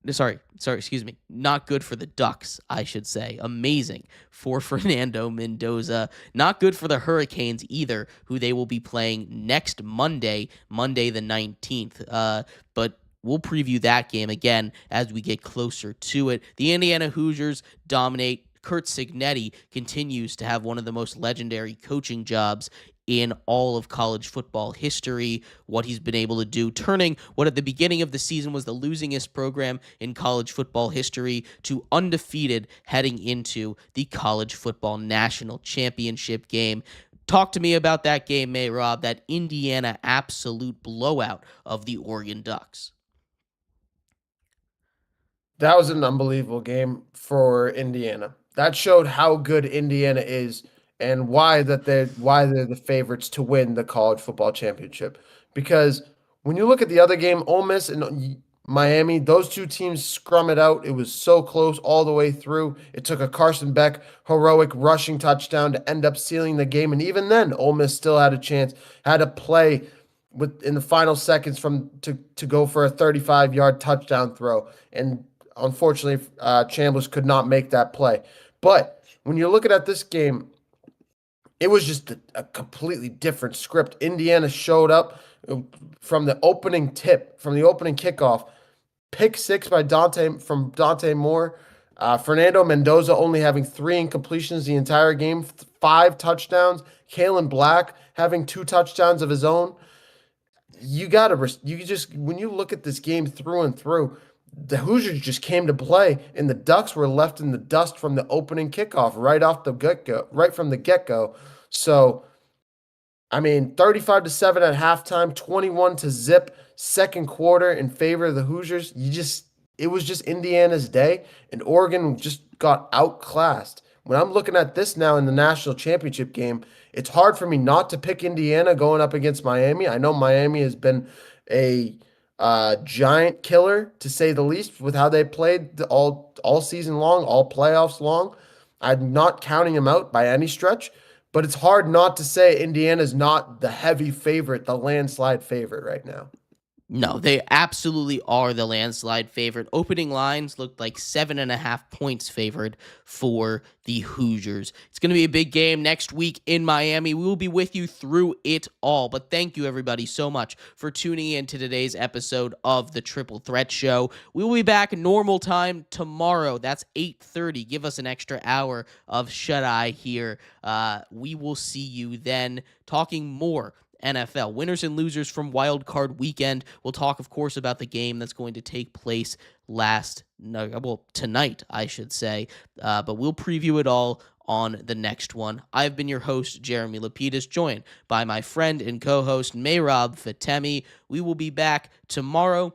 Excuse me. Not good for the Ducks, I should say. Amazing for Fernando Mendoza. Not good for the Hurricanes either, who they will be playing next Monday the 19th. But we'll preview that game again as we get closer to it. The Indiana Hoosiers dominate. Kurt Signetti continues to have one of the most legendary coaching jobs in all of college football history. What he's been able to do, turning what at the beginning of the season was the losingest program in college football history to undefeated heading into the college football national championship game. Talk to me about that game, Mehrob, that Indiana absolute blowout of the Oregon Ducks. That was an unbelievable game for Indiana. That showed how good Indiana is and why they're the favorites to win the college football championship. Because when you look at the other game, Ole Miss and Miami, those two teams scrum it out. It was so close all the way through. It took a Carson Beck heroic rushing touchdown to end up sealing the game, and even then, Ole Miss still had a chance, had a play in the final seconds to go for a 35-yard touchdown throw, and unfortunately, Chambliss could not make that play. But when you're looking at this game, it was just a completely different script. Indiana showed up from the opening kickoff. Pick six by Dante Moore. Fernando Mendoza only having 3 incompletions the entire game, 5 touchdowns. Kalen Black having 2 touchdowns of his own. When you look at this game through and through, the Hoosiers just came to play, and the Ducks were left in the dust from the opening kickoff right from the get-go. So, I mean, 35-7 at halftime, 21-0 second quarter in favor of the Hoosiers. It was just Indiana's day, and Oregon just got outclassed. When I'm looking at this now in the national championship game, it's hard for me not to pick Indiana going up against Miami. I know Miami has been a giant killer, to say the least, with how they played all season long, all playoffs long. I'm not counting them out by any stretch, but it's hard not to say Indiana's not the heavy favorite, the landslide favorite right now. No, they absolutely are the landslide favorite. Opening lines looked like 7.5 points favored for the Hoosiers. It's going to be a big game next week in Miami. We will be with you through it all. But thank you, everybody, so much for tuning in to today's episode of the Triple Threat Show. We will be back normal time tomorrow. That's 8:30. Give us an extra hour of shut-eye here. We will see you then talking more NFL. Winners and losers from Wild Card Weekend. We'll talk, of course, about the game that's going to take place tonight, I should say. But we'll preview it all on the next one. I've been your host, Jeremy Lapidus, joined by my friend and co-host, Mehrob Fatemi. We will be back tomorrow